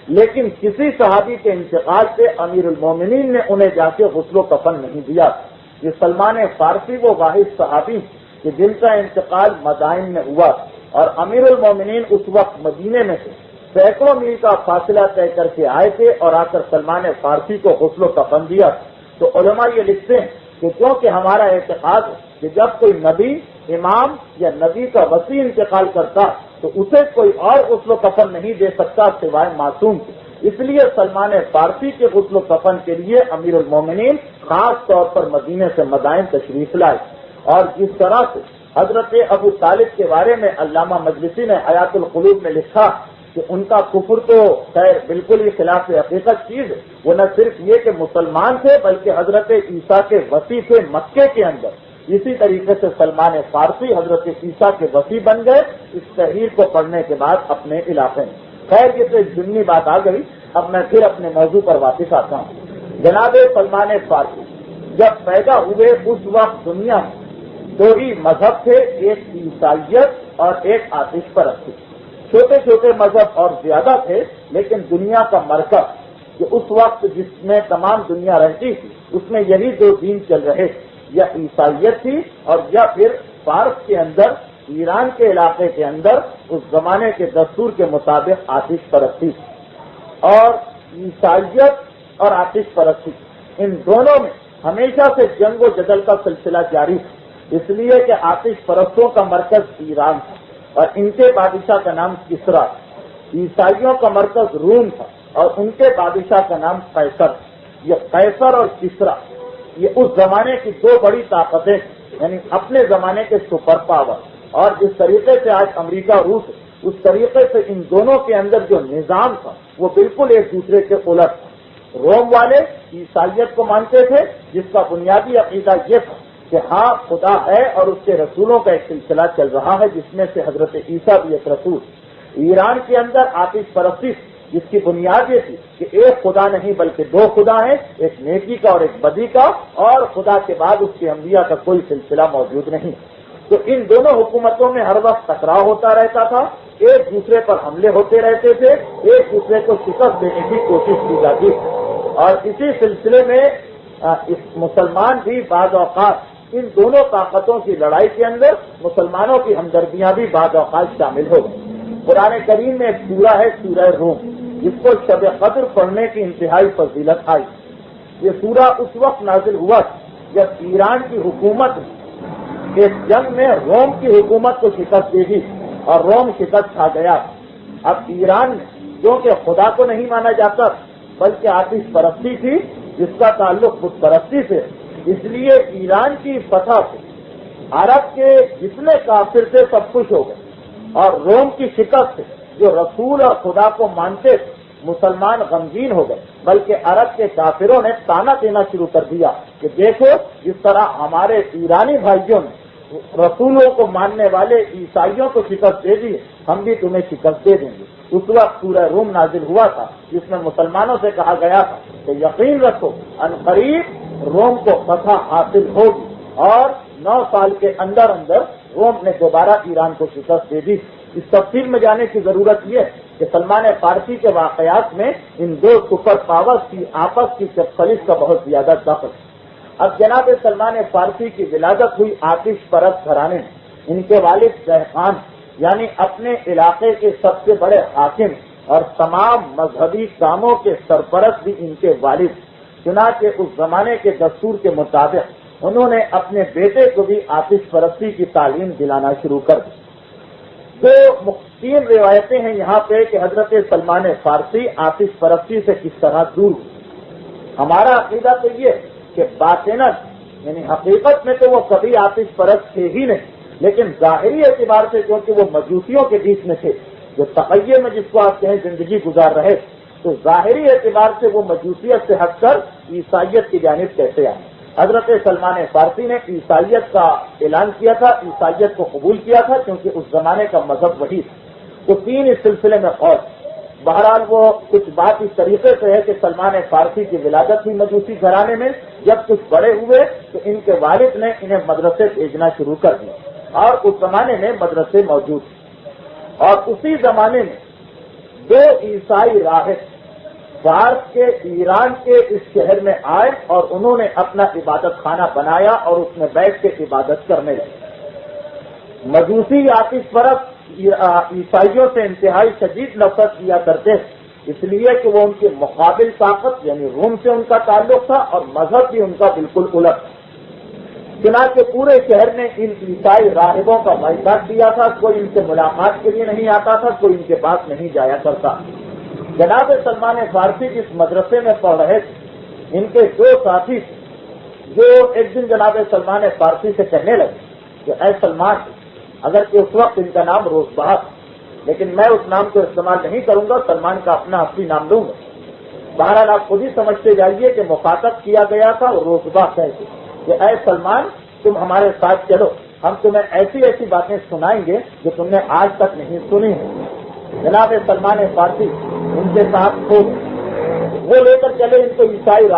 لیکن کسی صحابی کے انتقال سے امیر المومنین نے انہیں جا کے غسل و کفن نہیں دیا۔ یہ سلمان فارسی وہ واحد صحابی کہ جن کا انتقال مدائن میں ہوا، اور امیر المومنین اس وقت مدینے میں تھے، سینکڑوں میل کا فاصلہ طے کر کے آئے تھے اور آ کر سلمان فارسی کو غسل و کفن دیا۔ تو علماء یہ لکھتے ہیں کہ کیونکہ ہمارا اعتقاد ہے کہ جب کوئی نبی، امام یا نبی کا وسیع انتقال کرتا تو اسے کوئی اور غسل و کفن نہیں دے سکتا سوائے معصوم کے، اس لیے سلمان فارسی کے غسل و کفن کے لیے امیر المومنین خاص طور پر مدینے سے مدائن تشریف لائے، اور جس طرح سے حضرت ابو طالب کے بارے میں علامہ مجلسی نے حیات القلوب میں لکھا کہ ان کا کفر تو خیر بالکل ہی خلاف حقیقت چیز ہے، وہ نہ صرف یہ کہ مسلمان تھے بلکہ حضرت عیسیٰ کے وصی تھے مکے کے اندر، اسی طریقے سے سلمان فارسی حضرت عیسیٰ کے وصی بن گئے اس تحریر کو پڑھنے کے بعد اپنے علاقے میں۔ خیر یہ تو ضمنی بات آ گئی، اب میں پھر اپنے موضوع پر واپس آتا ہوں۔ جناب سلمان فارسی جب پیدا ہوئے اس وقت دنیا میں دو ہی مذہب تھے، ایک عیسائیت اور ایک آتش پرستی۔ چھوٹے چھوٹے مذہب اور زیادہ تھے، لیکن دنیا کا مرکز جو اس وقت جس میں تمام دنیا رہتی تھی اس میں یہی دو دین چل رہے تھے، یا عیسائیت تھی اور یا پھر فارس کے اندر ایران کے علاقے کے اندر اس زمانے کے دستور کے مطابق آتش پرستی تھی۔ اور عیسائیت اور آتش پرستی ان دونوں میں ہمیشہ سے جنگ و جدل کا سلسلہ جاری تھا، اس لیے کہ آتش پرستوں کا مرکز ایران تھا اور ان کے بادشاہ کا نام کسرا تھا، عیسائیوں کا مرکز روم تھا اور ان کے بادشاہ کا نام قیصر۔ یہ قیصر اور کسرا یہ اس زمانے کی دو بڑی طاقتیں، یعنی اپنے زمانے کے سپر پاور، اور جس طریقے سے آج امریکہ روس ہے اس طریقے سے ان دونوں کے اندر جو نظام تھا وہ بالکل ایک دوسرے کے الٹ تھا۔ روم والے عیسائیت کو مانتے تھے جس کا بنیادی عقیدہ یہ تھا کہ ہاں خدا ہے اور اس کے رسولوں کا ایک سلسلہ چل رہا ہے جس میں سے حضرت عیسیٰ بھی ایک رسول۔ ایران کے اندر آتش پرستی جس کی بنیاد یہ تھی کہ ایک خدا نہیں بلکہ دو خدا ہیں، ایک نیکی کا اور ایک بدی کا، اور خدا کے بعد اس کے انبیاء کا کوئی سلسلہ موجود نہیں۔ تو ان دونوں حکومتوں میں ہر وقت ٹکراؤ ہوتا رہتا تھا، ایک دوسرے پر حملے ہوتے رہتے تھے، ایک دوسرے کو شکست دینے کی کوشش کی جاتی تھی، اور اسی سلسلے میں مسلمان بھی بعض اوقات ان دونوں طاقتوں کی لڑائی کے اندر مسلمانوں کی ہمدردیاں بھی بعض اوقات شامل ہو گئی۔ قرآن کریم میں ایک سورہ ہے سورہ روم، جس کو شب قدر پڑھنے کی انتہائی فضیلت آئی۔ یہ سورہ اس وقت نازل ہوا جب ایران کی حکومت اس جنگ میں روم کی حکومت کو شکست دے دی اور روم شکست کھا گیا۔ اب ایران میں جو کہ خدا کو نہیں مانا جاتا بلکہ آتش پرستی تھی جس کا تعلق بت پرستی سے، اس لیے ایران کی فتح سے عرب کے جتنے کافر تھے سب خوش ہو گئے، اور روم کی شکست سے جو رسول اور خدا کو مانتے تھے مسلمان غمگین ہو گئے، بلکہ عرب کے کافروں نے تانا دینا شروع کر دیا کہ دیکھو جس طرح ہمارے ایرانی بھائیوں نے رسولوں کو ماننے والے عیسائیوں کو شکست دے دی، ہم بھی تمہیں شکست دے دیں گے۔ اس وقت سورہ روم نازل ہوا تھا جس میں مسلمانوں سے کہا گیا تھا کہ یقین رکھو عنقریب روم کو فتح حاصل ہوگی، اور 9 سال کے اندر اندر روم نے دوبارہ ایران کو شکست دے دی۔ اس تفصیل میں جانے کی ضرورت یہ ہے کہ سلمان فارسی کے واقعات میں ان دو سپر پاورز کی آپس کی چپخلیس کا بہت زیادہ دخل ہے۔ اب جناب سلمان فارسی کی ولادت ہوئی آتش پرست گھرانے میں، ان کے والد شہخان یعنی اپنے علاقے کے سب سے بڑے حاکم اور تمام مذہبی کاموں کے سرپرست بھی ان کے والد، چنانچہ اس زمانے کے دستور کے مطابق انہوں نے اپنے بیٹے کو بھی آتش پرستی کی تعلیم دلانا شروع کر دی۔ دو 3 روایتیں ہیں یہاں پہ کہ حضرت سلمان فارسی آتش پرستی سے کس طرح دور ہوئے۔ ہمارا عقیدہ تو یہ کہ باطناً یعنی حقیقت میں تو وہ کبھی آتش پرست تھے ہی نہیں، لیکن ظاہری اعتبار سے کیونکہ وہ مجوسیوں کے بیچ میں تھے جو تقیے میں جس کو آپ کہیں زندگی گزار رہے، تو ظاہری اعتبار سے وہ مجوسیت سے ہٹ کر عیسائیت کی جانب کیسے آئے۔ حضرت سلمان فارسی نے عیسائیت کا اعلان کیا تھا، عیسائیت کو قبول کیا تھا کیونکہ اس زمانے کا مذہب وہی تھا۔ تو 3 اس سلسلے میں قول۔ بہرحال وہ کچھ بات اس طریقے سے ہے کہ سلمان فارسی کی ولادت ہوئی مجوسی گھرانے میں، جب کچھ بڑے ہوئے تو ان کے والد نے انہیں مدرسے بھیجنا شروع کر دیا، اور اس زمانے میں مدرسے موجود تھے۔ اور اسی زمانے میں 2 عیسائی راہب فارس کے ایران کے اس شہر میں آئے اور انہوں نے اپنا عبادت خانہ بنایا اور اس میں بیٹھ کے عبادت کرنے لگے۔ مجوسی آتش پرست عیسائیوں سے انتہائی شدید نفرت کیا کرتے تھے، اس لیے کہ وہ ان کی مقابل طاقت یعنی روم سے ان کا تعلق تھا اور مذہب بھی ان کا بالکل الٹ تھا۔ چنانچہ پورے شہر نے ان عیسائی راہبوں کا بائیکاٹ کیا تھا، کوئی ان سے ملاقات کے لیے نہیں آتا تھا، کوئی ان کے پاس نہیں جایا کرتا۔ جناب سلمان فارسی جس مدرسے میں پڑھ رہے تھے، ان کے دو ساتھی جو ایک دن جناب سلمان فارسی سے کہنے لگے کہ اے سلمان، اگر کہ اس وقت ان کا نام روزبہ، لیکن میں اس نام کو استعمال نہیں کروں گا، سلمان کا اپنا اصلی نام لوں گا۔ بہرحال آپ خود ہی سمجھتے جائیے کہ مخاطب کیا گیا تھا روزبہ کہتے کہ اے سلمان، تم ہمارے ساتھ چلو، ہم تمہیں ایسی ایسی باتیں سنائیں گے جو تم نے آج تک نہیں سنی ہیں۔ جناب سلمان فارسی ان کے ساتھ ہو گئے، وہ لے کر چلے ان کو عیسائی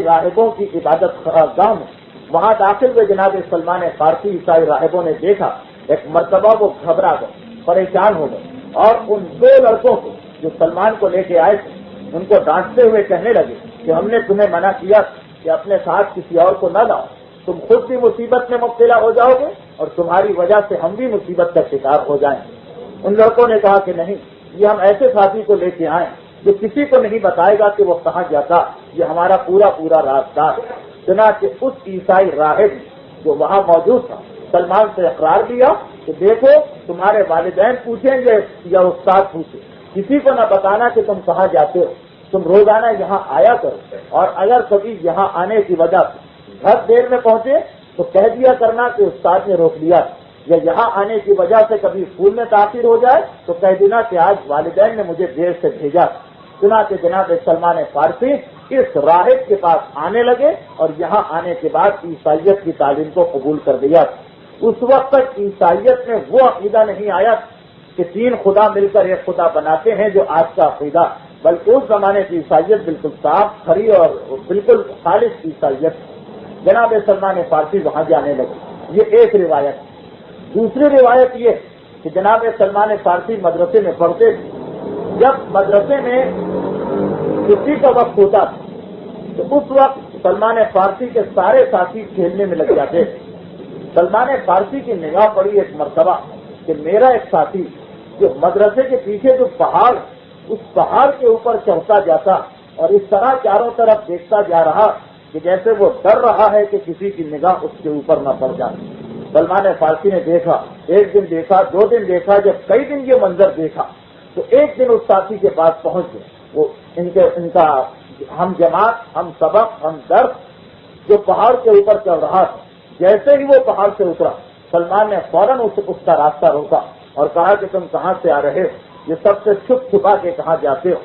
راہبوں کی عبادت گاہ میں۔ وہاں داخل ہوئے جناب سلمان فارسی، عیسائی راہبوں نے دیکھا، ایک مرتبہ وہ گھبرا گئے، پریشان ہو گئے، اور ان دو لڑکوں کو جو سلمان کو لے کے آئے تھے ان کو ڈانٹتے ہوئے کہنے لگے کہ ہم نے تمہیں منع کیا کہ اپنے ساتھ کسی اور کو نہ لاؤ، تم خود بھی مصیبت میں مبتلا ہو جاؤ گے اور تمہاری وجہ سے ہم بھی مصیبت کا شکار ہو جائیں گے۔ ان لڑکوں نے کہا کہ نہیں، یہ ہم ایسے ساتھی کو لے کے آئے جو کسی کو نہیں بتائے گا کہ وہ کہاں جاتا، یہ ہمارا پورا رازدار ہے۔ چنانچہ اس عیسائی راہب جو وہاں موجود تھا سلمان سے اقرار دیا کہ دیکھو، تمہارے والدین پوچھیں گے یا استاد پوچھے، کسی کو نہ بتانا کہ تم کہاں جاتے ہو، تم روزانہ یہاں آیا کرو، اور اگر کبھی یہاں آنے کی وجہ سے گھر دیر میں پہنچے تو کہہ دیا کرنا کہ استاد نے روک لیا، یا یہاں آنے کی وجہ سے کبھی اسکول میں تاخیر ہو جائے تو کہہ دینا کہ آج والدین نے مجھے دیر سے بھیجا۔ چنانچہ جناب سلمان فارسی اس راہب کے پاس آنے لگے اور یہاں آنے کے بعد عیسائیت کی تعلیم کو قبول کر دیا۔ اس وقت تک عیسائیت میں وہ عقیدہ نہیں آیا کہ تین خدا مل کر ایک خدا بناتے ہیں جو آج کا عقیدہ، بلکہ اس زمانے کی عیسائیت بالکل صاف، کھری اور بالکل خالص عیسائیت۔ جناب سلمان فارسی وہاں جانے لگے، یہ ایک روایت۔ دوسری روایت یہ کہ جناب سلمان فارسی مدرسے میں پڑھتے تھے، جب مدرسے میں چھٹی کا وقت ہوتا تھا تو اس وقت سلمان فارسی کے سارے ساتھی کھیلنے میں لگ جاتے تھے۔ سلمان فارسی کی نگاہ پڑی ایک مرتبہ کہ میرا ایک ساتھی جو مدرسے کے پیچھے جو پہاڑ، اس پہاڑ کے اوپر چڑھتا جاتا اور اس طرح چاروں طرف دیکھتا جا رہا کہ جیسے وہ ڈر رہا ہے کہ کسی کی نگاہ اس کے اوپر نہ پڑ جائے۔ سلمان فارسی نے دیکھا، ایک دن دیکھا، دو دن دیکھا، جب کئی دن یہ منظر دیکھا تو ایک دن اس ساتھی کے پاس پہنچ گئے، وہ ان کا ہم جماعت، ہم سبق، ہم درس جو پہاڑ کے اوپر چل رہا تھا، جیسے ہی وہ پہاڑ سے اترا سلمان نے فوراً اس کا راستہ روکا اور کہا کہ تم کہاں سے آ رہے ہو، یہ سب سے چھپ چھپا کے کہاں جاتے ہو۔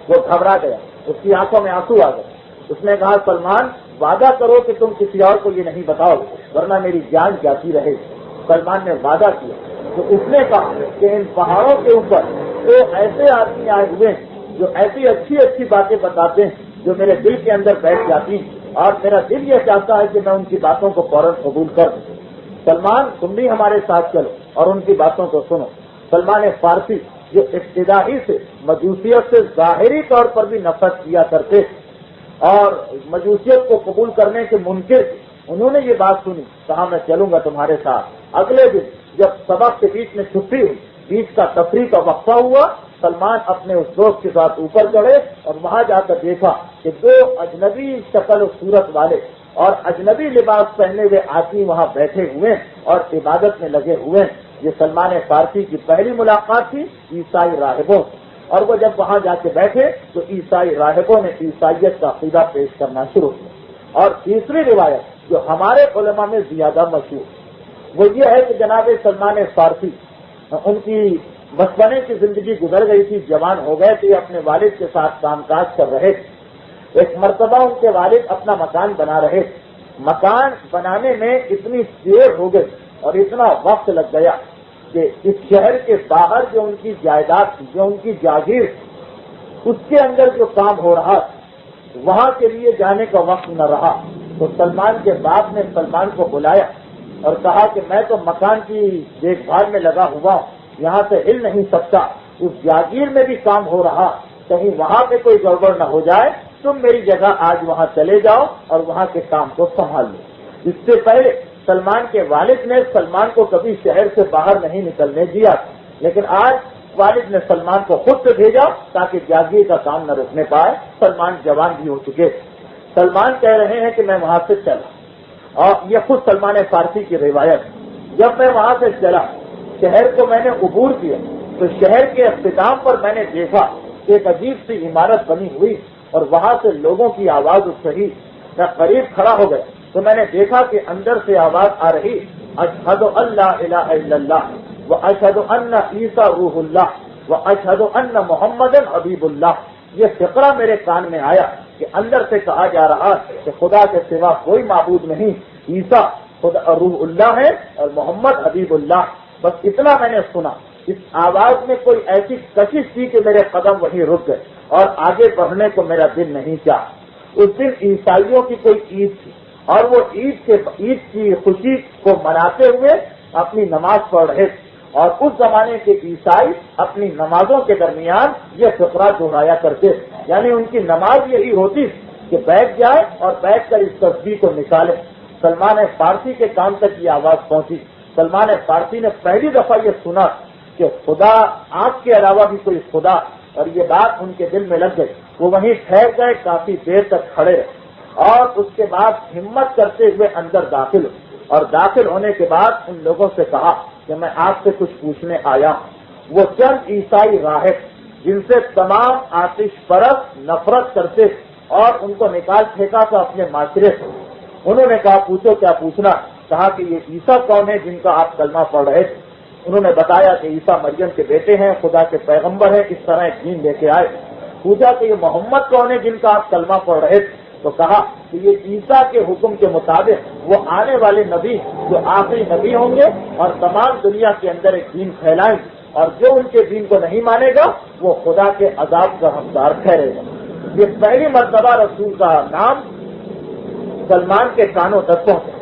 وہ گھبرا گیا، اس کی آنکھوں میں آنسو آ گئے۔ اس نے کہا سلمان، وعدہ کرو کہ تم کسی اور کو یہ نہیں بتاؤ ورنہ میری جان جاتی رہے گی۔ سلمان نے وعدہ کیا تو اس نے کہا کہ ان پہاڑوں کے اوپر تو ایسے آدمی آئے ہوئے ہیں جو ایسی اچھی اچھی باتیں بتاتے ہیں جو میرے دل کے اندر بیٹھ جاتی ہیں، اور میرا دل یہ چاہتا ہے کہ میں ان کی باتوں کو فوراً قبول کر دوں۔ سلمان، تم بھی ہمارے ساتھ چلو اور ان کی باتوں کو سنو۔ سلمان فارسی جو ابتدائی سے مجوسیت سے ظاہری طور پر بھی نفرت کیا کرتے تھے اور مجوسیت کو قبول کرنے کے منکر تھے، انہوں نے یہ بات سنی، کہا میں چلوں گا تمہارے ساتھ۔ اگلے دن جب سبق کے بیچ میں چھٹی ہوئی، بیچ کا تفریح کا وقفہ ہوا، سلمان اپنے اس دوست کے ساتھ اوپر چڑھے اور وہاں جا کر دیکھا کہ دو اجنبی شکل و صورت والے اور اجنبی لباس پہنے ہوئے آدمی وہاں بیٹھے ہوئے اور عبادت میں لگے ہوئے۔ یہ سلمان فارسی کی پہلی ملاقات تھی عیسائی راہبوں سے، اور وہ جب وہاں جا کے بیٹھے تو عیسائی راہبوں نے عیسائیت کا عقیدہ پیش کرنا شروع کیا۔ اور تیسری روایت جو ہمارے علماء میں زیادہ مشہور وہ یہ ہے کہ جناب سلمان فارسی، ان کی بچپنے کی زندگی گزر گئی تھی، جوان ہو گئے تھے، اپنے والد کے ساتھ کام کاج کر رہے تھے۔ ایک مرتبہ ان کے والد اپنا مکان بنا رہے تھے، مکان بنانے میں اتنی دیر ہو گئی اور اتنا وقت لگ گیا کہ اس شہر کے باہر جو ان کی جائیداد تھی، جو ان کی جاگیر تھی، اس کے اندر جو کام ہو رہا وہاں کے لیے جانے کا وقت نہ رہا۔ تو سلمان کے باپ نے سلمان کو بلایا اور کہا کہ میں تو مکان کی دیکھ بھال میں لگا ہوا ہوں، یہاں سے ہل نہیں سکتا، اس جاگیر میں بھی کام ہو رہا، کہیں وہاں پہ کوئی گڑبڑ نہ ہو جائے، تم میری جگہ آج وہاں چلے جاؤ اور وہاں کے کام کو سنبھال لو۔ اس سے پہلے سلمان کے والد نے سلمان کو کبھی شہر سے باہر نہیں نکلنے دیا، لیکن آج والد نے سلمان کو خود سے بھیجا تاکہ جاگیر کا کام نہ روکنے پائے۔ سلمان جوان بھی ہو چکے، سلمان کہہ رہے ہیں کہ میں وہاں سے چلا، اور یہ خود سلمان فارسی کی روایت۔ جب میں وہاں سے چلا، شہر کو میں نے عبور کیا تو شہر کے اختتام پر میں نے دیکھا ایک عجیب سی عمارت بنی ہوئی اور وہاں سے لوگوں کی آواز اٹھ رہی. میں قریب کھڑا ہو گیا تو میں نے دیکھا کہ اندر سے آواز آ رہی اشہد ان لا الہ الا اللہ واشہد ان عیسی روح اللہ واشہد ان محمد حبیب اللہ. یہ فقرہ میرے کان میں آیا کہ اندر سے کہا جا رہا کہ خدا کے سوا کوئی معبود نہیں, عیسیٰ خدا روح اللہ ہے اور محمد حبیب اللہ. بس اتنا میں نے سنا. اس آواز میں کوئی ایسی کشش تھی کہ میرے قدم وہیں رک گئے اور آگے بڑھنے کو میرا دل نہیں چاہا. اس دن عیسائیوں کی کوئی عید تھی اور وہ عید کی خوشی کو مناتے ہوئے اپنی نماز پڑھ رہے تھے, اور اس زمانے کے عیسائی اپنی نمازوں کے درمیان یہ فقرہ دہرایا کرتے تھے. یعنی ان کی نماز یہی ہوتی کہ بیٹھ جائے اور بیٹھ کر اس تسبیح کو نکالے. سلمان فارسی کے کان تک یہ آواز پہنچی. سلمان فارسی نے پہلی دفعہ یہ سنا کہ خدا آنکھ کے علاوہ بھی کوئی خدا, اور یہ بات ان کے دل میں لگ گئی. وہ وہیں ٹھہر گئے, کافی دیر تک کھڑے رہے اور اس کے بعد ہمت کرتے ہوئے اندر داخل ہوئے, اور داخل ہونے کے بعد ان لوگوں سے کہا کہ میں آپ سے کچھ پوچھنے آیا ہوں. وہ چند عیسائی راہب جن سے تمام آتش پرست نفرت کرتے اور ان کو نکال پھینکا تھا اپنے معاشرے سے, انہوں نے کہا پوچھو کیا پوچھنا. کہا کہ یہ عیسیٰ کون ہے جن کا آپ کلمہ پڑھ رہے تھے. انہوں نے بتایا کہ عیسیٰ مریم کے بیٹے ہیں, خدا کے پیغمبر ہیں, اس طرح ایک دین لے کے آئے. پوچھا کہ یہ محمد کون ہے جن کا آپ کلمہ پڑھ رہے تھے. تو کہا کہ یہ عیسیٰ کے حکم کے مطابق وہ آنے والے نبی جو آخری نبی ہوں گے اور تمام دنیا کے اندر ایک دین پھیلائیں گے, اور جو ان کے دین کو نہیں مانے گا وہ خدا کے عذاب کا حقدار ٹھہرے گا. یہ پہلی مرتبہ رسول کا نام سلمان کے کانوں تک پہنچا.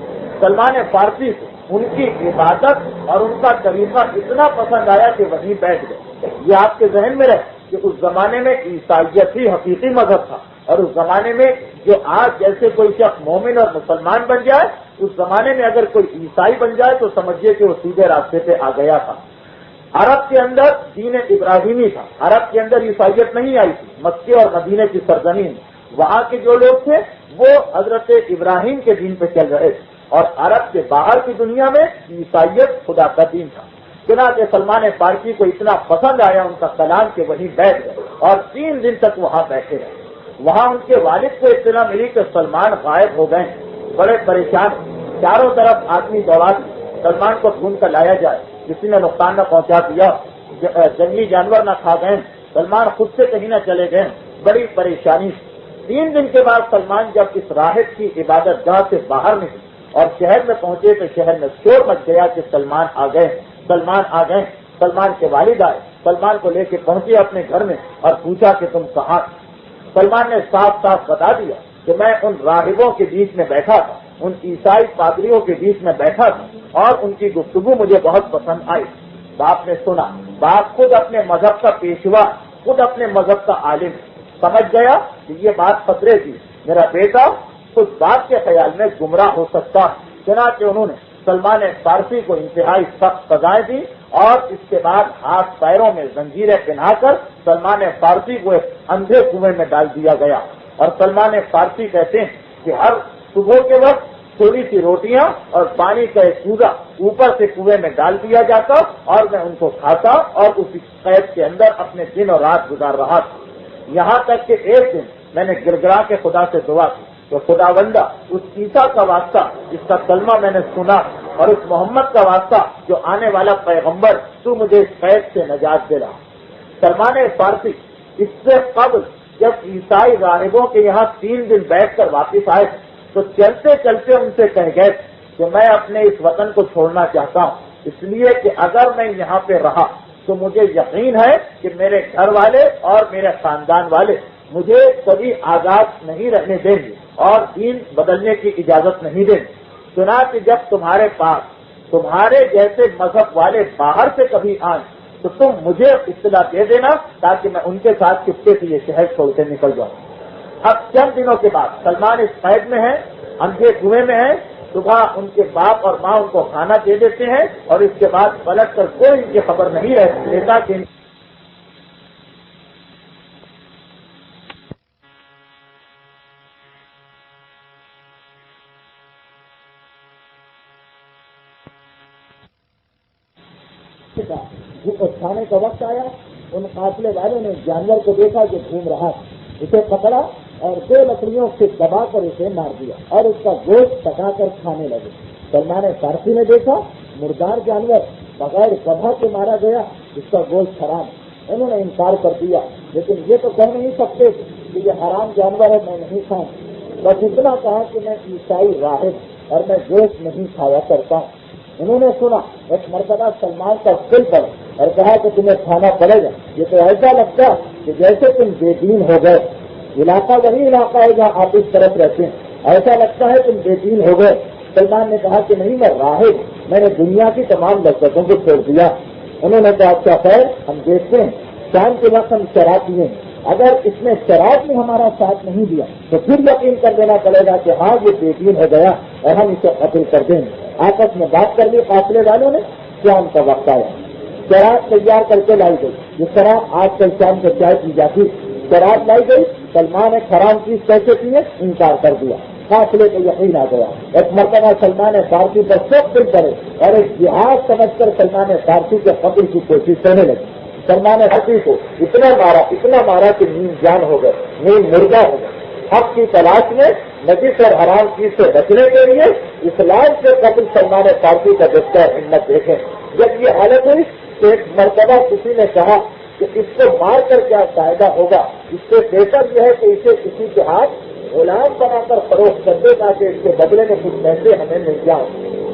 سلمان فارسی سے ان کی عبادت اور ان کا طریقہ اتنا پسند آیا کہ وہیں بیٹھ گئے. یہ آپ کے ذہن میں رہے کہ اس زمانے میں عیسائیت ہی حقیقی مذہب تھا, اور اس زمانے میں جو آج جیسے کوئی شخص مومن اور مسلمان بن جائے, اس زمانے میں اگر کوئی عیسائی بن جائے تو سمجھیے کہ وہ سیدھے راستے پہ آ گیا تھا. عرب کے اندر دین ابراہیمی تھا, عرب کے اندر عیسائیت نہیں آئی تھی. مکے اور مدینے کی سرزمین, وہاں کے جو لوگ تھے وہ حضرت ابراہیم کے دین پہ چل رہے تھے, اور عرب کے باہر کی دنیا میں عیسائیت خدا کا دین تھا. چنانچہ سلمان فارسی کو اتنا پسند آیا ان کا کلام کہ وہیں بیٹھ گئے اور 3 دن تک وہاں بیٹھے رہے. وہاں ان کے والد کو اطلاع ملی کہ سلمان غائب ہو گئے. بڑے پریشان, چاروں طرف آدمی دوڑا سلمان کو ڈھونڈ کر لایا جائے, کسی نے نقصان نہ پہنچا دیا, جنگلی جانور نہ کھا گئے, سلمان خود سے کہیں نہ چلے گئے. بڑی پریشانی. 3 دن کے بعد سلمان جب اس راہب کی عبادت گاہ سے باہر نکلے اور شہر میں پہنچے تو شہر میں شور مچ گیا کہ سلمان آ گئے, سلمان آ گئے. سلمان کے والد آئے, سلمان کو لے کے پہنچے اپنے گھر میں اور پوچھا کہ تم کہاں. سلمان نے صاف صاف بتا دیا کہ میں ان راہبوں کے بیچ میں بیٹھا تھا, ان عیسائی پادریوں کے بیچ میں بیٹھا تھا, اور ان کی گفتگو مجھے بہت پسند آئی. باپ نے سنا, باپ خود اپنے مذہب کا پیشوا, خود اپنے مذہب کا عالم, سمجھ گیا کہ یہ بات خطرے کی. میرا بیٹا خود بات کے خیال میں گمراہ ہو سکتا. چنانچہ انہوں نے سلمان فارسی کو انتہائی سخت سزائیں دی, اور اس کے بعد ہاتھ پیروں میں زنجیریں پہنا کر سلمان فارسی کو ایک اندھے کنویں میں ڈال دیا گیا. اور سلمان فارسی کہتے ہیں کہ ہر صبح کے وقت تھوڑی سی روٹیاں اور پانی کا ایک کوزہ اوپر سے کنویں میں ڈال دیا جاتا, اور میں ان کو کھاتا اور اس قید کے اندر اپنے دن اور رات گزار رہا تھا. یہاں تک کہ ایک دن میں نے گڑگڑا کے خدا سے دعا کی تو خداوندہ اس عیسیٰ کا واسطہ جس کا کلمہ میں نے سنا, اور اس محمد کا واسطہ جو آنے والا پیغمبر, تو مجھے اس قید سے نجات دلا. سلمان فارسی اس سے قبل جب عیسائی راہبوں کے یہاں 3 دن بیٹھ کر واپس آئے تو چلتے چلتے ان سے کہہ گئے کہ میں اپنے اس وطن کو چھوڑنا چاہتا ہوں, اس لیے کہ اگر میں یہاں پہ رہا تو مجھے یقین ہے کہ میرے گھر والے اور میرے خاندان والے مجھے کبھی آزاد نہیں رہنے دیں گے اور دین بدلنے کی اجازت نہیں دیں گے. چنانچہ جب تمہارے پاس تمہارے جیسے مذہب والے باہر سے کبھی آئیں تو تم مجھے اطلاع دے دینا تاکہ میں ان کے ساتھ چپکے سے یہ شہر چھوڑ کے نکل جاؤں. اب چند دنوں کے بعد سلمان اس قید میں ہیں, اندھے کنویں میں ہیں. صبح ان کے باپ اور ماں ان کو کھانا دے دیتے ہیں, اور اس کے بعد پلٹ کر کوئی ان کی خبر نہیں لیتا کہ کھانے کا وقت آیا ان قافلے والوں نے جانور کو دیکھا جو گھوم رہا تھا، اسے پکڑا اور 2 لکڑیوں سے دبا کر اسے مار دیا اور اس کا گوشت پکا کر کھانے لگے۔ سلمان فارسی نے دیکھا مردار جانور بغیر گدھا کے مارا گیا، اس کا گوشت حرام۔ انہوں نے انکار کر دیا، لیکن یہ تو کہہ نہیں سکتے کہ یہ حرام جانور ہے، میں نہیں کھاؤں۔ بس اتنا کہا کہ میں عیسائی راہب اور میں گوشت نہیں کھایا کرتا ہوں۔ انہوں نے سنا ایک مرتبہ سلمان کا دل پڑا اور کہا کہ تمہیں کھانا پڑے گا، یہ تو ایسا لگتا کہ جیسے تم بے دین ہو گئے، علاقہ وہی علاقہ ہے جہاں آپ اس طرف رہتے ہیں، ایسا لگتا ہے تم بے دین ہو گئے۔ سلمان نے کہا کہ نہیں، میں راہب، میں نے دنیا کی تمام لذتوں کو چھوڑ دیا۔ انہوں نے کہا اچھا خیر، ہم دیکھتے ہیں، شام کے وقت ہم شراب پیے، اگر اس نے شراب میں ہمارا ساتھ نہیں دیا تو پھر یقین کر دینا پڑے گا کہ ہاں یہ بے دین ہو گیا اور ہم اسے قتل کر دیں گے۔ آپس میں بات کر لی قافلے والوں نے، شام کا وقت آیا، شراب تیار کر کے لائی گئی، یہ شراب آج کل شام کو چائے پی جاتی، شراب لائی گئی۔ سلمان نے حرام چیز کیسے پیے، انکار کر دیا، قافلے کو یقین آ گیا۔ ایک مرتبہ سلمان فارسی پر سخت دل پڑے اور ایک جہاد سمجھ کر سلمان فارسی کے قتل کی کوشش کرنے لگی۔ سلمان فارسی کو اتنا مارا کہ نیند جان ہو گئے، نیند مردہ ہو گئے۔ حق کی تلاش میں نجس اور حرام چیز سے بچنے کے لیے اسلام سے قتل سلمان فارسی کا دستہ ہمت دیکھیں۔ جب یہ حالت ہوئی تو ایک مرتبہ کسی نے کہا کہ اس کو مار کر کیا فائدہ ہوگا، اس سے بہتر یہ ہے کہ اسے کسی کے ہاتھ غلام بنا کر فروخت کر دے تاکہ اس کے بدلے میں کچھ پیسے ہمیں مل جائیں۔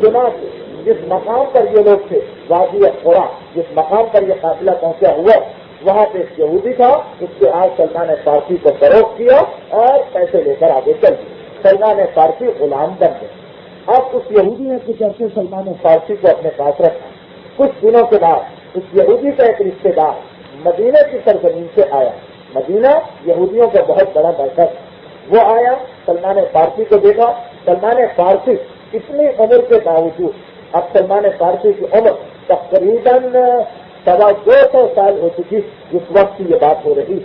چنانچہ جس مقام پر یہ لوگ تھے، وادی قرا، جس مقام پر یہ قافلہ پہنچا ہوا، وہاں پہ ایک یہودی تھا، اس کے ہاتھ سلمان فارسی کو فروخت کیا اور پیسے لے کر آگے چل گئے۔ سلمان فارسی غلام بن گئے۔ اب اس یہودی نے کچھ عرصے سلمان فارسی کو اپنے پاس رکھا۔ کچھ دنوں کے بعد اس یہودی کا ایک رشتے دار مدینہ کی سرزمین سے آیا۔ مدینہ یہودیوں کا بہت بڑا مرکز، وہ آیا، سلمان فارسی کو دیکھا۔ سلمان فارسی اتنی عمر کے باوجود، اب سلمان فارسی کی عمر تقریباً 250 سال ہو چکی جس وقت کی یہ بات ہو رہی،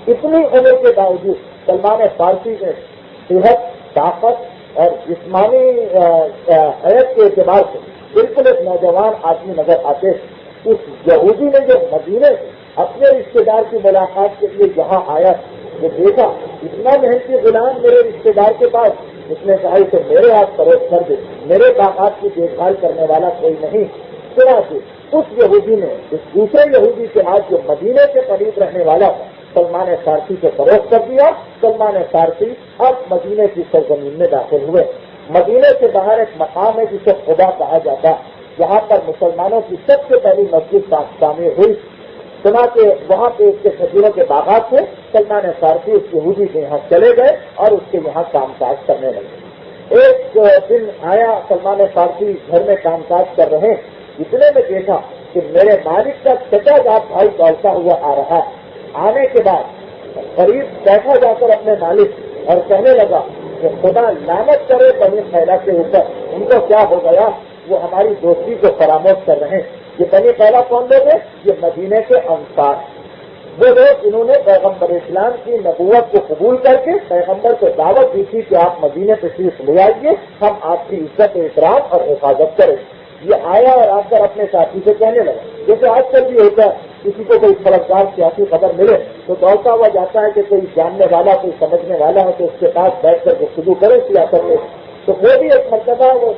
اتنی عمر کے باوجود سلمان فارسی نے صحت، طاقت اور جسمانی حیثیت کے اعتبار سے بالکل ایک نوجوان آدمی نظر آتے۔ اس یہودی نے جو مدینے سے اپنے رشتے دار کی ملاقات کے لیے یہاں آیا، وہ دیکھا اتنا محنتی غلام میرے رشتے دار کے پاس، اس نے کہا اسے میرے ہاتھ فروخت کر دے، میرے باغات کی دیکھ بھال کرنے والا کوئی نہیں۔ چنانچہ اس یہودی نے اس دوسرے یہودی کے ہاتھ جو مدینے کے قریب رہنے والا تھا، سلمان فارسی کو فروخت کر دیا۔ سلمان فارسی اب مدینے کی سرزمین میں داخل ہوئے۔ مدینے سے باہر ایک مقام ہے جسے خدا کہا جاتا ہے، جہاں پر مسلمانوں کی سب سے پہلی مسجد تعمیر ہوئی۔ چنانچہ وہاں پہ اس کے کھجوروں کے باغات تھے۔ سلمان فارسی اس یہودی کے یہاں چلے گئے اور اس کے یہاں کام کاج کرنے لگے۔ ایک دن آیا، سلمان فارسی گھر میں کام کاج کر رہے، اتنے میں دیکھا کہ میرے مالک کا چچا جات بھائی دوڑتا ہوا آ رہا ہے۔ آنے کے بعد قریب بیٹھا جا کر اپنے مالک اور کہنے لگا کہ خدا لعنت کرے بنی خیلا کے اوپر، ان کو کیا ہو گیا، وہ ہماری دوستی کو فراموش کر رہے ہیں۔ یہ بنی خیلا کون لوگ ہیں؟ یہ مدینے کے انصار، وہ لوگ جنہوں نے پیغمبر اسلام کی نبوت کو قبول کر کے پیغمبر کو دعوت دی تھی کہ آپ مدینے تشریف لے آئیے، ہم آپ کی عزت و احترام اور حفاظت کریں۔ یہ آیا اور آ کر اپنے ساتھی سے کہنے لگا، جیسے آج کل بھی ہوتا ہے، کسی کو کوئی خبردار سیاسی خبر ملے تو دوڑتا ہوا جاتا ہے کہ کوئی جاننے والا، کوئی سمجھنے والا ہے تو اس کے پاس بیٹھ کر گفتگو کرے سیاست میں۔ تو وہ بھی ایک مرتبہ وہ